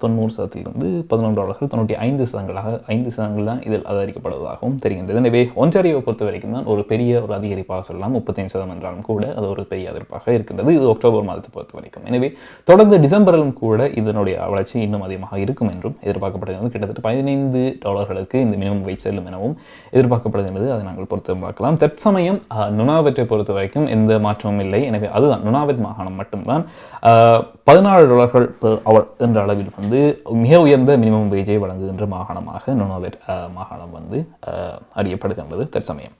$11.95 தான் இதில் அதிகரிக்கப்படுவதாகவும் தெரிகின்றது. எனவே ஒன்டாரியோவை பொறுத்த வரைக்கும் தான் ஒரு பெரிய ஒரு அதிகரிப்பாக சொல்லலாம். 35% என்றாலும் கூட அது ஒரு பெரிய அதிகரிப்பாக இருக்கின்றது. இது அக்டோபர் மாதத்தை பொறுத்த வரைக்கும். எனவே தொடர்ந்து டிசம்பரிலும் கூட இதனுடைய வளர்ச்சி இன்னும் அதிகமாக இருக்கும் என்றும் எதிர்பார்க்கப்படுகிறது. கிட்டத்தட்ட $15 இந்த மினிமம் வேஜ் செல்லும் எனவும் எதிர்பார்க்கப்படுகின்றது. அதை நாங்கள் பொறுத்து பார்க்கலாம். தற்சமயம் நுனாவெற்றை பொறுத்த வரைக்கும் எந்த மாற்றமும் இல்லை. எனவே அதுதான் நுனாவெட் மாகாணம் மட்டும்தான் $14 per hour என்ற அளவில் வந்து மிக உயர்ந்த மினிமம் வேஜை வழங்குகின்ற மாகாணமாக நுனாவெட் மாகாணம் வந்து அறியப்படுகின்றது தற்சமயம்.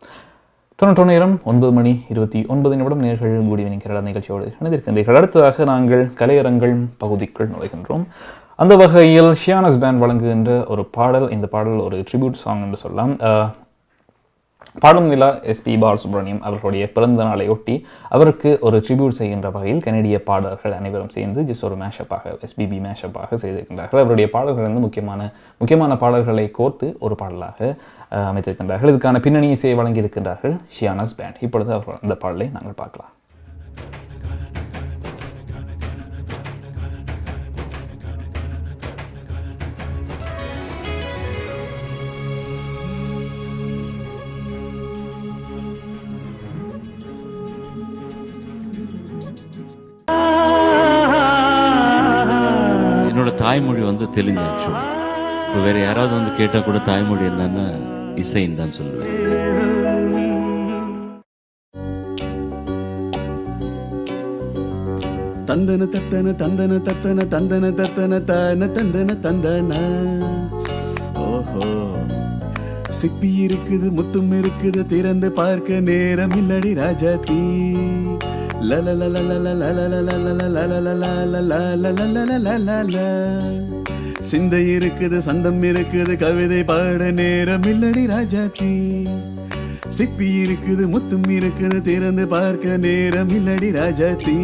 டொரண்டோ நேரம் 9:29 நேர்கள் குட் ஈவினிங் கனடா நிகழ்ச்சியோடு இணைந்திருக்கின்றீர்கள். அடுத்ததாக நாங்கள் கலையரங்கள் பகுதிக்குள் நுழைகின்றோம். அந்த வகையில் ஷியானாஸ் பேண்ட் வழங்குகின்ற ஒரு பாடல். இந்த பாடல் ஒரு ட்ரிபியூட் சாங் என்று சொல்லலாம். பாடும் நிலா SP பாலசுப்ரமணியம் அவர்களுடைய பிறந்த நாளை ஒட்டி அவருக்கு ஒரு ட்ரிபியூட் செய்கின்ற வகையில் கனடிய பாடல்கள் அனைவரும் சேர்ந்து ஜஸ்ட் ஒரு மேஷப்பாக SPB மேஷப்பாக செய்திருக்கின்றார்கள். அவருடைய பாடல்கள் வந்து முக்கியமான பாடல்களை கோர்த்து ஒரு பாடலாக அமைத்திருக்கின்றார்கள். இதுக்கான பின்னணி இசையை வழங்கியிருக்கின்றார்கள் ஷியானாஸ் பேண்ட். இப்பொழுது அவர்கள் அந்த பாடலை நாங்கள் பார்க்கலாம். என்னோட தாய்மொழி வந்து தெலுங்கு. ஆக்சுவலி இப்போ வேற யாராவது வந்து கேட்டால் கூட தாய்மொழி என்னன்னா இசைன்னு தான் சொல்லுவேன். தந்தன தத்தன தந்தன தத்தன தந்தன தத்தன தான தந்தன தந்தன. ஓஹோ, சிப்பி இருக்குது, முத்தும் இருக்குது, திறந்து பார்க்க நேரம் இல்லடி ராஜாத்தி. சிந்தை இருக்குது, சந்தம் இருக்குது, கவிதை பாட நேரம் இல்லடி ராஜாத்தி. சிப்பி இருக்குது முத்தும் இருக்குது திறந்து பார்க்க நேரம் இல்லடி ராஜாத்தி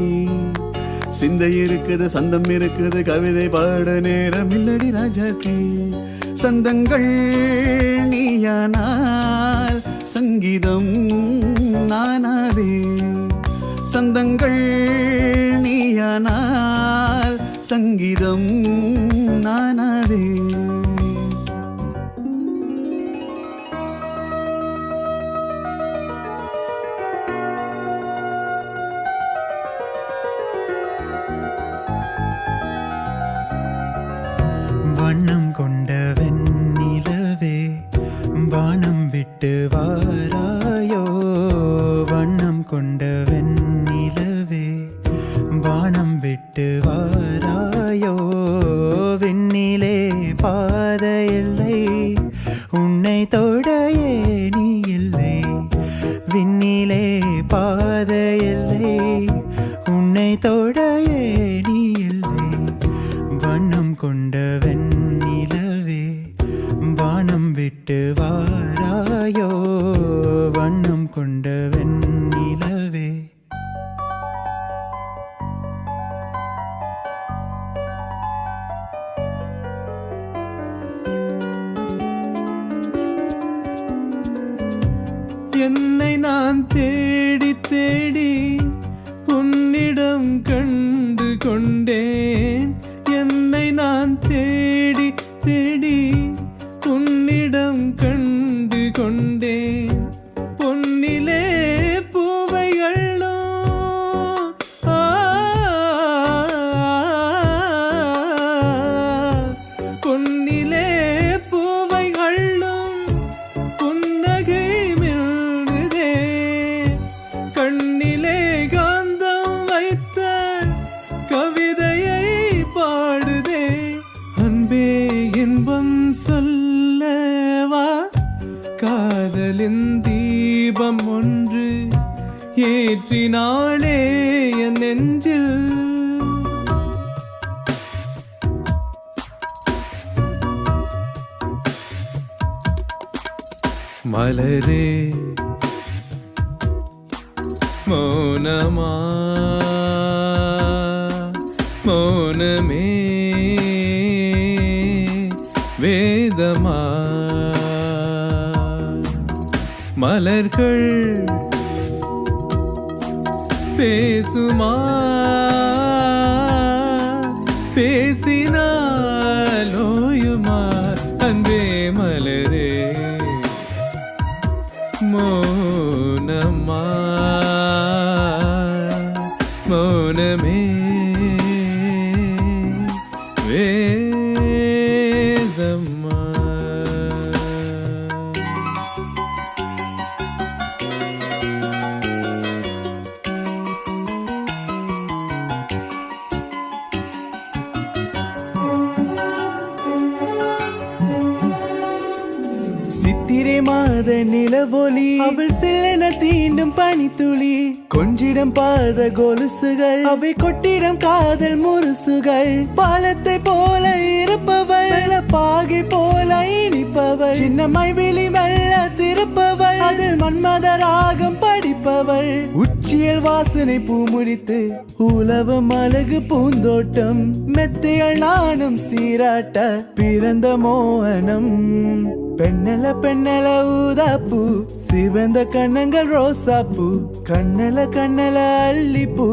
சிந்தை இருக்குது சந்தம் இருக்குது கவிதை பாட நேரம் இல்லடி ராஜாத்தி சந்தங்கள் நீயானால் சங்கீதம் நானாவே சந்தங்கள் நீயானால் சங்கீதம் நானாவே வண்ணம் கொண்ட வெண்ணிலவே வானம் விட்டு வாராயோ வண்ணம் கொண்ட வெண்ணிலவே வானம் விட்டு வாராயோ விண்ணிலே பாதையில்லை உன்னை தொட ஏணி இல்லை விண்ணிலே பாதையில்லை உன்னை தொட ஏணி இல்லை வண்ணம் கொண்ட வெண்ணிலவே வானம் விட்டு வாராயோ வண்ணம் கொண்ட வெண்ணிலவே என்னை நான் தேடி தேடி உன்னிடம் கண்டு கொண்டேன் என்னை நான் தேடி தேடி உன்னிடம் கண்டு கொண்டேன் பொன்னிலே பூவை அள்ளும் பொன்னிலே பூவை அள்ளும் புன்னகை மில்லுதே கண்ணிலே காந்தம் வைத்த கவிதையை பாடுதே அன்பே இன்பம் சொல்லவா காதலின் தீபம் ஒன்று ஏற்றினாளே என் நெஞ்சில் மலரே மௌனமா மௌனமே வேதமா மலர்கள் பேசுமா பேசினால் ஓயுமா அன்பே மலரே மௌனமா மௌனமே வேதமா சித்திரை மாத நிலவொளி அவள் சில்லென தீண்டும் பனித்துளி கொஞ்சிடம் பாத கொலுசுகள் அவை கொட்டிடம் காதல் முரசுகள் பாலத்தை போல இருப்பவள் பாகை போல இனிப்பவள் சின்னமாய் வெளி வெள்ள திருப்பவள் அதில் மன்மத ராகம் படிப்பவள் உச்சியல் வாசனை பூ முடித்து உலவம் அழகு பூந்தோட்டம் மெத்தைகள் நானும் சீராட்ட பிறந்த மோகனம் பெண்ணல பெண்ணல ஊதாப்பூ சிவந்த கண்ணங்கள் ரோசாப்பூ கண்ணல கண்ணல அல்லிப்பூ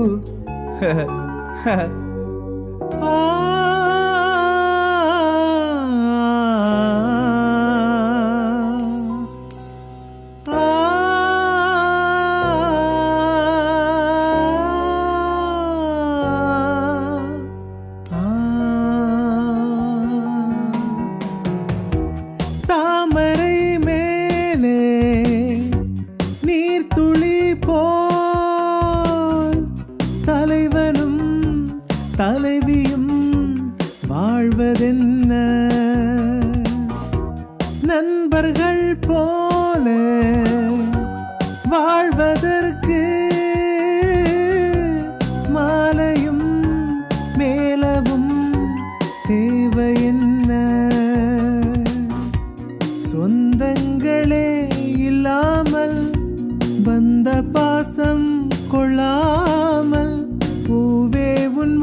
தாமரை மேலே நீர்த்துளி போல் தலைவனும் தலைவியும் வாழ்வதென்ன நண்பர்கள் போல வாழ்வதற்கு மாலையும் மேலவும் தேவையென்ன சொந்தங்களே இல்லாமல்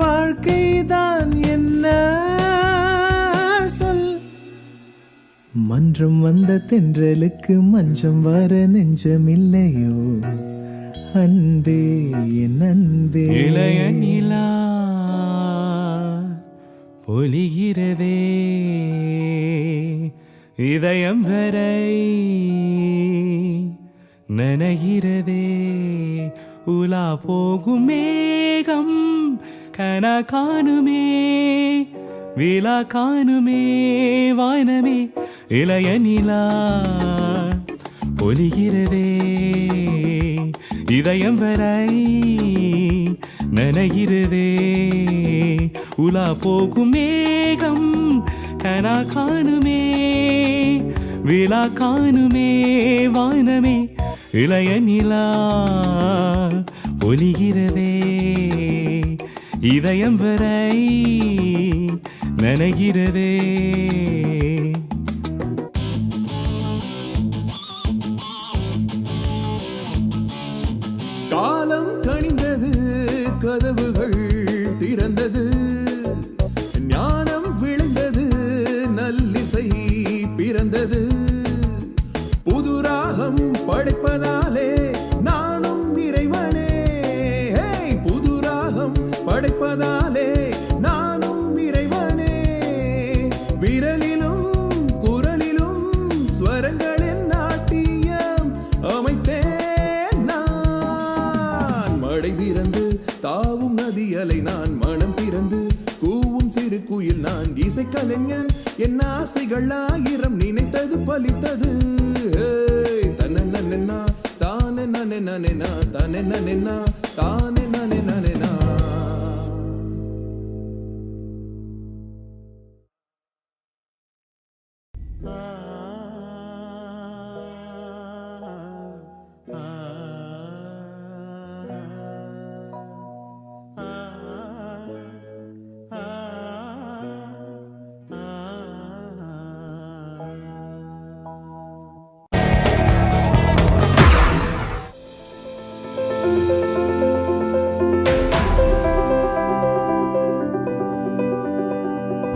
வாழ்க்கைதான் என்ன சொல். மன்றம் வந்த தென்றலுக்கு மஞ்சம் வர நெஞ்சமில்லையோ அன்பே என் அன்பே. இளைய நிலா பொலிகிறதே இதயம் வரை நனைகிறதே. உலா போகும் மேகம் கனா காணுமே விழா காணுமே வானமே. இளைய நிலா பொலிகிறதே இதயம் வரை நனைகிறதே. உலா போகும் மேகம் கனா காணுமே விழா காணுமே வானமே. இளைய நிலா பொலிகிறதே இதயம் வரை நனைகிறதே. காலம் கனிந்தது கதவுகள் திறந்தது ஞானம் விழுந்தது நல்லிசை பிறந்தது. புது ராகம் படைப்பதாலே நானும் இறைவனே. புது ராகம் படைப்பதாலே நானும் இறைவனே. விரலிலும் குரலிலும் ஸ்வரங்களின் நாட்டியம் அமைத்தேன் நான். மழை திறந்து தாவும் நதியலை நான் மனம் திறந்து கூவும் சிறு குயில் நான் இசைக்கலைஞன். என் ஆசைகள் ஆயிரம் நினைத்தது பலித்தது. தன்ன நன்னா தானே நனே நனே நா தானே நனே நா தானே நனே நனே நா.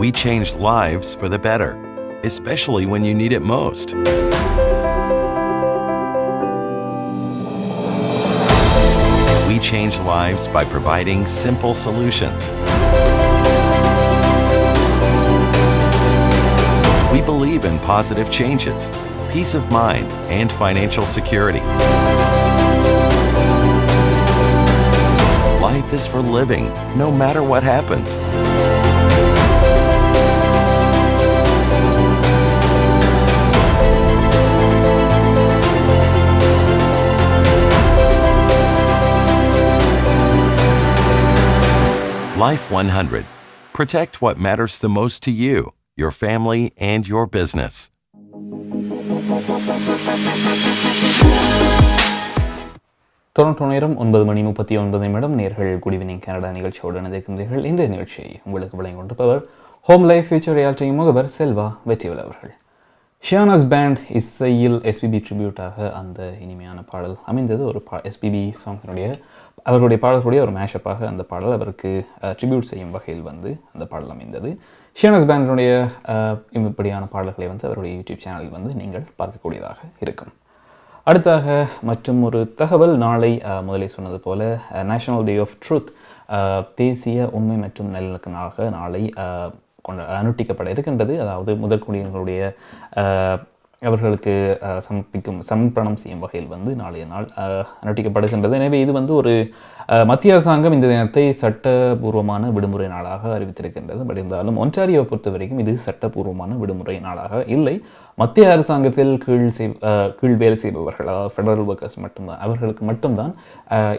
We changed lives for the better, especially when you need it most. We change lives by providing simple solutions. We believe in positive changes, peace of mind, and financial security. Life is for living, no matter what happens. Life 100. Protect what matters the most to you, your family, and your business. Toronto நேரம் 9:39 நேர்கள் good evening Canada நிகழ்ச்சியோடு இணைந்திருக்கின்றீர்கள். இந்த நிகழ்ச்சியை உங்களுக்கு வழங்கிக் கொண்டிருப்பவர் home life future reality முகவர் செல்வா வெற்றிவேல் அவர்கள். ஷியானாஸ் பேண்ட் இசையில் எஸ்பிபி ட்ரிபியூட்டாக அந்த இனிமையான பாடல் அமைந்தது. ஒரு எஸ்பிபி சாங்கினுடைய அவர்களுடைய பாடல்களுடைய ஒரு மேஷப்பாக அந்த பாடல் அவருக்கு ட்ரிபியூட் செய்யும் வகையில் அந்த பாடல் அமைந்தது. ஷியானாஸ் பேண்டினுடைய இப்படியான பாடல்களை அவருடைய யூடியூப் சேனலில் நீங்கள் பார்க்கக்கூடியதாக இருக்கும். அடுத்தாக மற்றும் ஒரு தகவல், நாளை முதலே சொன்னது போல நேஷனல் டே ஆஃப் ட்ரூத், தேசிய உண்மை மற்றும் நல்லிணக்க நாளாக நாளை அனுட்டிக்கப்பட இருக்கின்றது. அதாவது முதற்குடியினர்களுடைய அவர்களுக்கு சமர்ப்பணம் செய்யும் வகையில் நாளைய நாள் அனுட்டிக்கப்படுகின்றது. எனவே இது ஒரு மத்திய அரசாங்கம் இந்த தினத்தை சட்டபூர்வமான விடுமுறை நாளாக அறிவித்திருக்கின்றது. பட் இருந்தாலும் ஒன்டாரியோவை பொறுத்த வரைக்கும் இது சட்டபூர்வமான விடுமுறை நாளாக இல்லை. மத்திய அரசாங்கத்தில் கீழ் வேலை செய்பவர்கள், அதாவது ஃபெடரல் ஒர்க்கர்ஸ் மட்டும்தான், அவர்களுக்கு மட்டும்தான்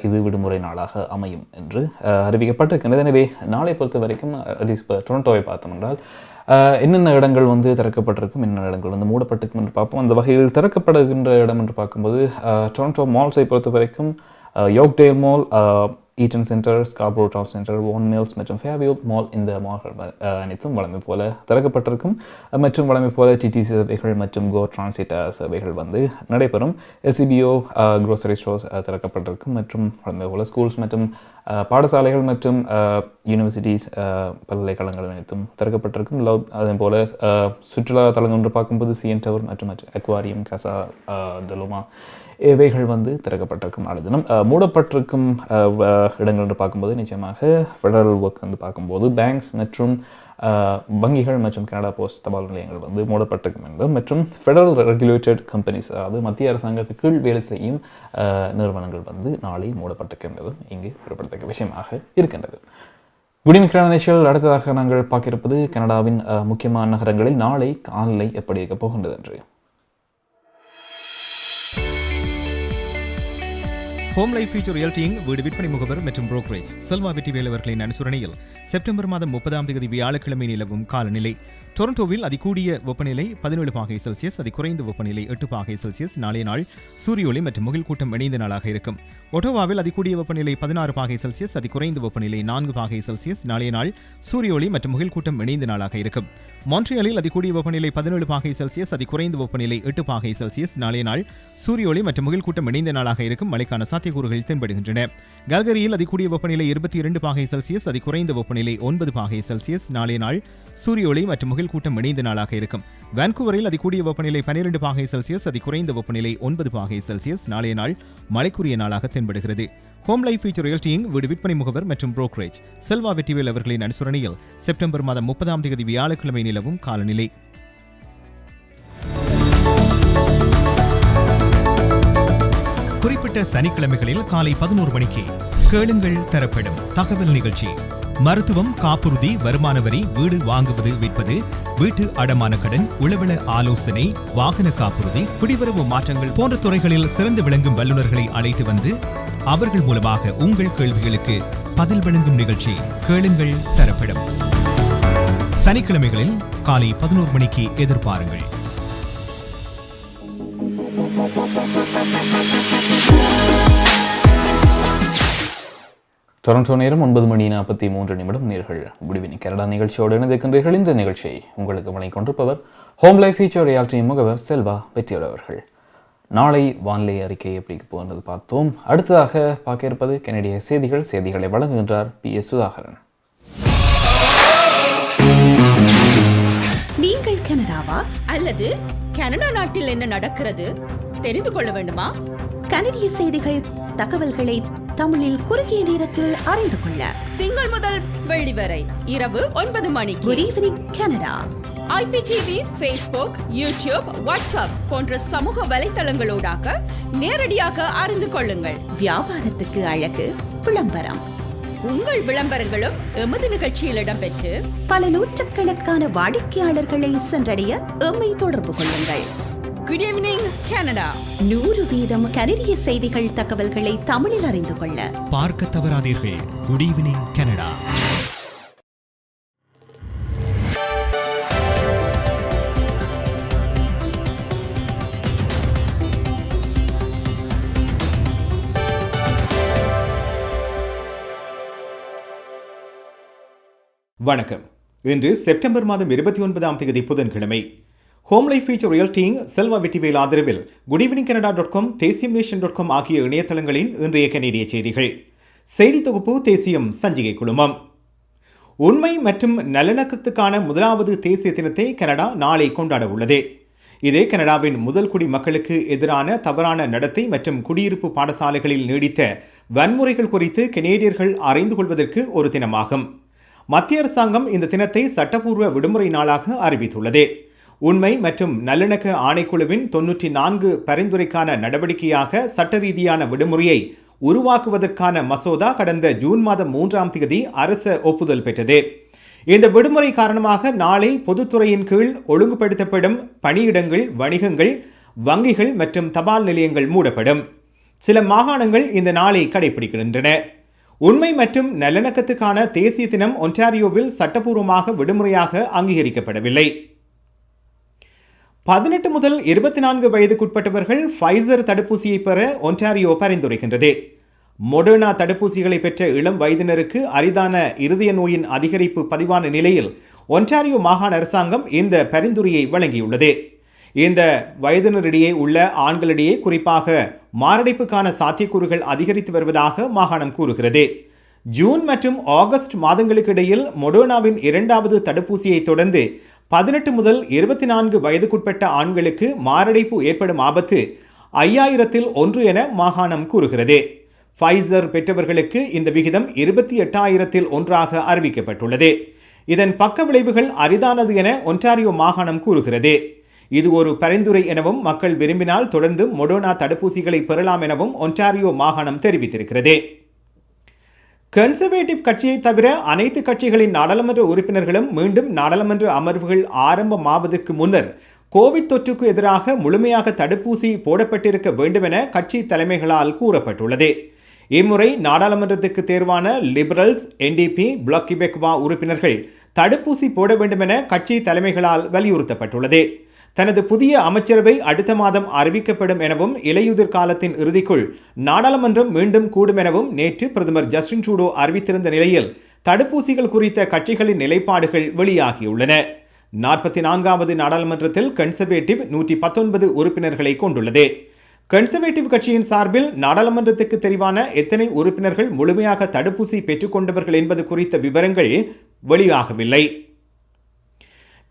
இது விடுமுறை நாளாக அமையும் என்று அறிவிக்கப்பட்டிருக்கின்றது. எனவே நாளை பொறுத்த வரைக்கும் டொரண்டோவை பார்த்தோம் என்றால் என்னென்ன இடங்கள் திறக்கப்பட்டிருக்கும், என்னென்ன இடங்கள் மூடப்பட்டிருக்கும் என்று பார்ப்போம். அந்த வகையில் திறக்கப்படுகின்ற இடம் என்று பார்க்கும்போது டொரண்டோ மால்ஸை பொறுத்த வரைக்கும் Yorkdale mall, Eaton centre, Scarborough town centre, Vaughan Mills மற்றும் ஃபேவியூ மால் இந்த மால்கள் அனைத்தும் வழமை போல திறக்கப்பட்டிருக்கும். மற்றும் வழமை போல டிடிசி சேவைகள் மற்றும் கோ டிரான்சிட் சேவைகள் வந்து நடைபெறும். எல்சிபிஓ க்ரோசரி ஸ்டோர்ஸ் திறக்கப்பட்டிருக்கும். மற்றும் வழமை போல ஸ்கூல்ஸ் மற்றும் பாடசாலைகள் மற்றும் யூனிவர்சிட்டிஸ் பல்கலைக்கழகங்கள் அனைத்தும் திறக்கப்பட்டிருக்கும். அதே போல சுற்றுலா தலங்கள் என்று பார்க்கும்போது சிஎன் டவர் மற்றும் அக்வாரியம், கசா தலுமா இவைகள் வந்து திறக்கப்பட்டிருக்கும். நாலு தினம் மூடப்பட்டிருக்கும் இடங்கள் என்று பார்க்கும்போது நிச்சயமாக ஃபெடரல் ஒர்க் வந்து பார்க்கும்போது பேங்க்ஸ் மற்றும் வங்கிகள் மற்றும் கனடா போஸ்ட் தபால் நிலையங்கள் வந்து மூடப்பட்டிருக்கும் என்பது மற்றும் ஃபெடரல் ரெகுலேட்டட் கம்பெனிஸ் அதாவது மத்திய அரசாங்கத்துக்கு கீழ் வேலை செய்யும் நிறுவனங்கள் வந்து நாளை மூடப்பட்டிருக்கின்றதும் இங்கு குறிப்பிடத்தக்க விஷயமாக இருக்கின்றது. குடிமிக்கிறான நிகழ்ச்சியில் அடுத்ததாக நாங்கள் பார்க்க இருப்பது கனடாவின் முக்கியமான நகரங்களில் நாளை காலை எப்படி இருக்க போகின்றது என்று. ஹோம் லைஃப் ஃபியூச்சர் ரியல்டிங் வீடு விற்பனை முகவர் மற்றும் புரோக்கரேஜ் செல்வா வெற்றிவேல் அவர்களின் அனுசரணையில் செப்டம்பர் மாதம் 30 வியாழக்கிழமை நிலவும் காலநிலை. டொரண்டோவில் அதிகூடிய வெப்பநிலை 17°C, அதிகுறைந்த வெப்பநிலை 8°C. நாளைய நாள் சூரிய ஒளி மற்றும் முகில் கூட்டம் இணைந்த நாளாக இருக்கும். ஒட்டோவாவில் அதிகூடிய வெப்பநிலை 16°C, அதிகுறைந்த வெப்பநிலை 4°C. நாளைய நாள் சூரிய ஒளி மற்றும் முகில் கூட்டம் இணைந்த நாளாக இருக்கும். மான்ட்ரியாலில் அதிகூடிய வெப்பநிலை 17°C, அதிகுறைந்த வெப்பநிலை 8°C. நாளைய நாள் சூரிய ஒளி மற்றும் முகில் கூட்டம் இணைந்த நாளாக இருக்கும். மழைக்கான சாத்தியக்கூறுகள் தென்படுகின்றன. கால்கரியில் அதிகூடிய வெப்பநிலை 22°C, அதிகுறைந்த வெப்பநிலை 9°C. நாளைய நாள் சூரிய ஒளி மற்றும் முகில் கூட்டம் இணைந்த நாளாக இருக்கும். வான்கூவரில் அதிகூடிய வெப்பநிலை 12°C, அதிகுறைந்த வெப்பநிலை 9°C. நாளைய நாள் மழைக்குரிய நாளாக தென்படுகிறது. ஹோம் லைஃப் ஃபியூச்சர் ரியல்டிங் வீடு விற்பனை முகவர் மற்றும் புரோக்கரேஜ் செல்வா வெற்றிவேல் அவர்களின் அனுசரணையில் செப்டம்பர் மாதம் 30 வியாழக்கிழமை நிலவும் காலநிலை. குறிப்பிட்ட சனிக்கிழமைகளில் காலை 11 மணிக்கு கேளுங்கள் தரப்படும் தகவல் நிகழ்ச்சி. மருத்துவம், காப்புறுதி, வருமான வரி, வீடு வாங்குவது விற்பது, வீட்டு அடமான கடன், உளவள ஆலோசனை, வாகன காப்புறுதி, குடிவரவு மாற்றங்கள் போன்ற துறைகளில் சிறந்து விளங்கும் வல்லுநர்களை அழைத்து வந்து அவர்கள் மூலமாக உங்கள் கேள்விகளுக்கு பதில் வழங்கும் நிகழ்ச்சி கேளுங்கள் தரப்படும். சனிக்கிழமைகளில் காலை 11 மணிக்கு எதிர்பாருங்கள். டொரண்டோ நேரம் 9:43 நேர்கள் குடிவினி கனடா நிகழ்ச்சியோடு இணைந்திருக்கின்றீர்கள். இந்த நிகழ்ச்சியை உங்களுக்கு வழங்கிக் கொண்டிருப்பவர் ஹோம் லைஃப் ஃபியூச்சர் ரியாலிட்டி முகவர் செல்வா வெற்றிவேல் அவர்கள். நாளை வானிலை அறிக்கை எப்படி போகிறது பார்த்தோம். அடுத்ததாக பார்க்க இருப்பது கனடிய செய்திகளை வழங்குகின்றார் Ps.ச. நீங்கள் கனடாவா அல்லது கனடா நாட்டில் என்ன நடக்கிறது தெரிந்து கொள்ள வேண்டுமா? கனடிய செய்திகள், தகவல்களை தமிழில் குறுகிய நேரத்தில் அறிந்து கொள்ள திங்கள் முதல் வெள்ளி வரை இரவு 9 மணிக்கு good evening Canada IPTV, Facebook, YouTube, WhatsApp போன்ற சமூக வலைத்தளங்களோடாக நேரடியாக அறிந்து கொள்ளுங்கள். வியாபாரத்துக்கு அழகு விளம்பரம். உங்கள் விளம்பரங்களும் எமது நிகழ்ச்சியில் இடம்பெற்று பல நூற்றுக்கணக்கான வாடிக்கையாளர்களை சென்றடைய எம்மை தொடர்பு கொள்ளுங்கள். Good evening Canada. 100% கனடிய செய்திகள், தகவல்களை தமிழில் அறிந்து கொள்ள பார்க்க தவறாதீர்கள். Good evening Canada. வணக்கம். இன்று செப்டம்பர் மாதம் 29 புதன்கிழமை. ஹோம் லைஃப் ஃபியூச்சர் ரியல்டிங் செல்வா வெற்றிவேல் ஆதரவில் goodevningcanada.com, தேசியம்நேஷன்.com ஆகிய இணையதளங்களின் இன்றைய கனேடிய செய்திகள். செய்தி தொகுப்பு தேசியம் சஞ்சிகை குழுமம். உண்மை மற்றும் நல்லிணக்கத்துக்கான முதலாவது தேசிய தினத்தை கனடா நாளை கொண்டாட உள்ளது. இது கனடாவின் முதல் குடி மக்களுக்கு எதிரான தவறான நடத்தை மற்றும் குடியிருப்பு பாடசாலைகளில் நீடித்த வன்முறைகள் குறித்து கனேடியர்கள் அறிந்து கொள்வதற்கு ஒரு தினமாகும். மத்திய அரசாங்கம் இந்த தினத்தை சட்டப்பூர்வ விடுமுறை நாளாக அறிவித்துள்ளது. உண்மை மற்றும் நல்லிணக்க ஆணைக்குழுவின் 94 பரிந்துரைக்கான நடவடிக்கையாக சட்ட ரீதியான விடுமுறையை உருவாக்குவதற்கான மசோதா கடந்த ஜூன் மாதம் 3 அரச ஒப்புதல் பெற்றது. இந்த விடுமுறை காரணமாக நாளை பொதுத்துறையின் கீழ் ஒழுங்குபடுத்தப்படும் பணியிடங்கள், வணிகங்கள், வங்கிகள் மற்றும் தபால் நிலையங்கள் மூடப்படும். சில மாகாணங்கள் இந்த நாளை கடைபிடிக்கின்றன. உண்மை மற்றும் நல்லிணக்கத்துக்கான தேசிய தினம் ஒன்டாரியோவில் சட்டப்பூர்வமாக விடுமுறையாக அங்கீகரிக்கப்படவில்லை. 18 முதல் 24 வயதுக்குட்பட்டவர்கள் Pfizer தடுப்பூசியை பெற ஒன்டாரியோ பரிந்துரைக்கின்றது. மொடர்னா தடுப்பூசிகளை பெற்ற இளம் வயதினருக்கு அரிதான இருதய நோயின் அதிகரிப்பு பதிவான நிலையில் ஒன்டாரியோ மாகாண அரசாங்கம் இந்த பரிந்துரையை வழங்கியுள்ளது. இந்த வயதினரிடையே உள்ள ஆண்களிடையே குறிப்பாக மாரடைப்புக்கான சாத்தியக்கூறுகள் அதிகரித்து வருவதாக மாகாணம் கூறுகிறது. ஜூன் மற்றும் ஆகஸ்ட் மாதங்களுக்கு இடையில் மொடர்னாவின் 2வது தடுப்பூசியை தொடர்ந்து 18 முதல் 24 வயதுக்குட்பட்ட ஆண்களுக்கு மாரடைப்பு ஏற்படும் ஆபத்து 5000-ல் 1 என மாகாணம் கூறுகிறது. ஃபைசர் பெற்றவர்களுக்கு இந்த விகிதம் 28,000-ல் 1 அறிவிக்கப்பட்டுள்ளது. இதன் பக்க விளைவுகள் அரிதானது என ஒன்டாரியோ மாகாணம் கூறுகிறது. இது ஒரு பரிந்துரை எனவும் மக்கள் விரும்பினால் தொடர்ந்து மொடர்னா தடுப்பூசிகளை பெறலாம் எனவும் ஒன்டாரியோ மாகாணம் தெரிவித்திருக்கிறது. கன்சர்வேட்டிவ் கட்சியை தவிர அனைத்து கட்சிகளின் நாடாளுமன்ற உறுப்பினர்களும் மீண்டும் நாடாளுமன்ற அமர்வுகள் ஆரம்பமாவதற்கு முன்னர் கோவிட் தொற்றுக்கு எதிராக முழுமையாக தடுப்பூசி போடப்பட்டிருக்க வேண்டும் என கட்சி தலைமைகளால் கூறப்பட்டுள்ளது. இம்முறை நாடாளுமன்றத்துக்கு தேர்வான லிபரல்ஸ், NDP, பிளாக் கிபெக்வா உறுப்பினர்கள் தடுப்பூசி போட வேண்டும் என கட்சி தலைமைகளால் வலியுறுத்தப்பட்டுள்ளது. தனது புதிய அமைச்சரவை அடுத்த மாதம் அறிவிக்கப்படும் எனவும் இலையுதிர் காலத்தின் இறுதிக்குள் நாடாளுமன்றம் மீண்டும் கூடும் எனவும் நேற்று பிரதமர் ஜஸ்டின் ட்ரூடோ அறிவித்திருந்த நிலையில் தடுப்பூசிகள் குறித்த கட்சிகளின் நிலைப்பாடுகள் வெளியாகியுள்ளன. 44வது நாடாளுமன்றத்தில் கன்சர்வேட்டிவ் 119 உறுப்பினர்களை கொண்டுள்ளது. கன்சர்வேட்டிவ் கட்சியின் சார்பில் நாடாளுமன்றத்துக்கு தெரிவான எத்தனை உறுப்பினர்கள் முழுமையாக தடுப்பூசி பெற்றுக்கொண்டவர்கள் என்பது குறித்த விவரங்கள் வெளியாகவில்லை.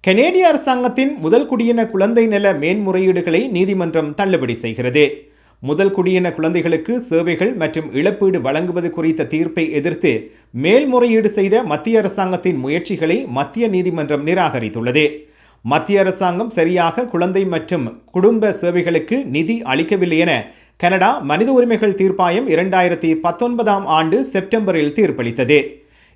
கனேடிய அரசாங்கத்தின் முதல் குடியின குழந்தை நல மேன்முறையீடுகளை நீதிமன்றம் தள்ளுபடி செய்கிறது. முதல் குடியின குழந்தைகளுக்கு சேவைகள் மற்றும் இழப்பீடு வழங்குவது குறித்த தீர்ப்பை எதிர்த்து மேல்முறையீடு செய்த மத்திய அரசாங்கத்தின் முயற்சிகளை மத்திய நீதிமன்றம் நிராகரித்துள்ளது. மத்திய அரசாங்கம் சரியாக குழந்தை மற்றும் குடும்ப சேவைகளுக்கு நிதி அளிக்கவில்லை என கனடா மனித உரிமைகள் தீர்ப்பாயம் 2019ஆம் ஆண்டு செப்டம்பரில் தீர்ப்பளித்தது.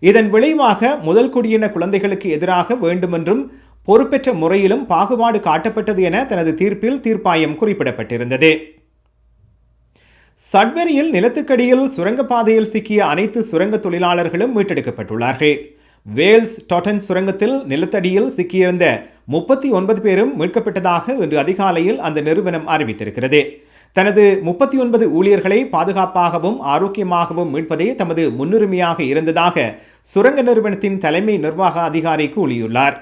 இதன் விளைவாக முதல் குடியின குழந்தைகளுக்கு எதிராக வேண்டுமென்றும் பொறுப்பற்ற முறையிலும் பாகுபாடு காட்டப்பட்டது என தனது தீர்ப்பில் தீர்ப்பாயம் குறிப்பிடப்பட்டிருந்தது. சட்வெரியில் நிலத்துக்கடியில் சுரங்கப்பாதையில் சிக்கிய அனைத்து சுரங்க தொழிலாளர்களும் மீட்டெடுக்கப்பட்டுள்ளார்கள். வேல்ஸ் டாட்டன் சுரங்கத்தில் நிலத்தடியில் சிக்கியிருந்த 39 பேரும் மீட்கப்பட்டதாக இன்று அதிகாலையில் அந்த நிறுவனம் அறிவித்திருக்கிறது. தனது 39 ஊழியர்களை பாதுகாப்பாகவும் ஆரோக்கியமாகவும் மீட்பதே தமது முன்னுரிமையாக இருந்ததாக சுரங்க நிறுவனத்தின் தலைமை நிர்வாக அதிகாரி கூறியுள்ளார்.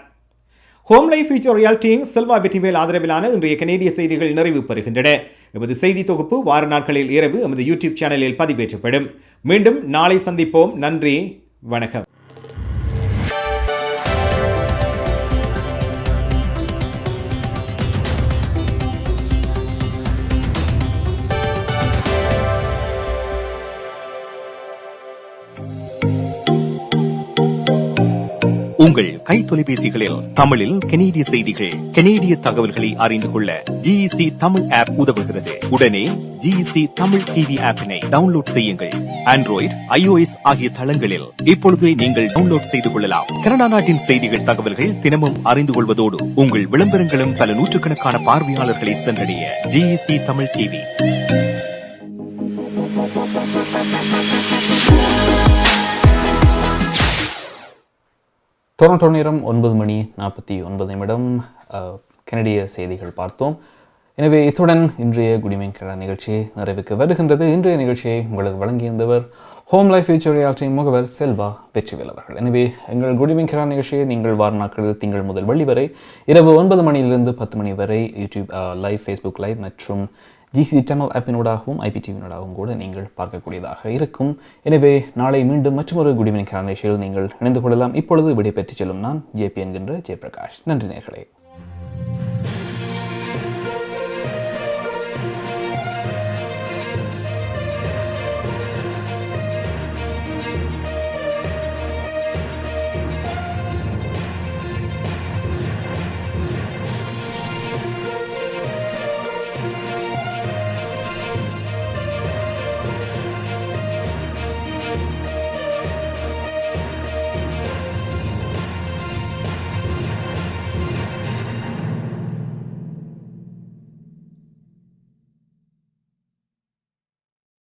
ஹோம் லைஃப் ஃபியூச்சர் ரியாலிட்டிங் செல்வா வெற்றிவேல் ஆதரவிலான இன்றைய கனேடிய செய்திகள் நிறைவு பெறுகின்றன. எமது செய்தி தொகுப்பு வார நாட்களில் இரவு எமது யூடியூப் சேனலில் பதிவேற்றப்படும். மீண்டும் நாளை சந்திப்போம். நன்றி, வணக்கம். உங்கள் கை தொலைபேசிகளில் தமிழில் கனேடிய செய்திகள், கனேடிய தகவல்களை அறிந்து கொள்ள GEC தமிழ் ஆப் உதவுகிறது. உடனே GEC தமிழ் டிவி ஆப்பினை டவுன்லோட் செய்யுங்கள். ஆண்ட்ராய்டு, iOS ஆகிய தளங்களில் இப்பொழுதே நீங்கள் டவுன்லோட் செய்து கொள்ளலாம். கனடா நாட்டின் செய்திகள், தகவல்கள் தினமும் அறிந்து கொள்வதோடு உங்கள் விளம்பரங்களும் பல நூற்றுக்கணக்கான பார்வையாளர்களை சென்றடைய GEC தமிழ் டிவி. டொரண்டோ நேரம் 9:49 கனடிய செய்திகள் பார்த்தோம். எனவே இத்துடன் இன்றைய குடிமையின் கனடா நிகழ்ச்சி நிறைவுக்கு வருகின்றது. இன்றைய நிகழ்ச்சியை உங்களுக்கு வழங்கியிருந்தவர் ஹோம் லைஃப் ஃபியூச்சர் ரியாலிட்டி முகவர் செல்வா வெற்றிவேல் அவர்கள். எனவே எங்கள் குடிமையின் கனடா நிகழ்ச்சியை நீங்கள் வார நாட்களில் திங்கள் முதல் வெள்ளி வரை இரவு 9 மணியிலிருந்து 10 மணி வரை யூடியூப் லைவ், ஃபேஸ்புக் லைவ் மற்றும் GC சேனல் ஆப்பினூடாகவும் IPTV-னூடாகவும் கூட நீங்கள் பார்க்கக்கூடியதாக இருக்கும். எனவே நாளை மீண்டும் மற்றொரு குடிமையின் கனடா நிகழ்ச்சியில் நீங்கள் இணைந்து கொள்ளலாம். இப்பொழுது விடை பெற்றுச் செல்லும் நான் JP என்கின்ற ஜெயபிரகாஷ். நன்றி நேயர்களே.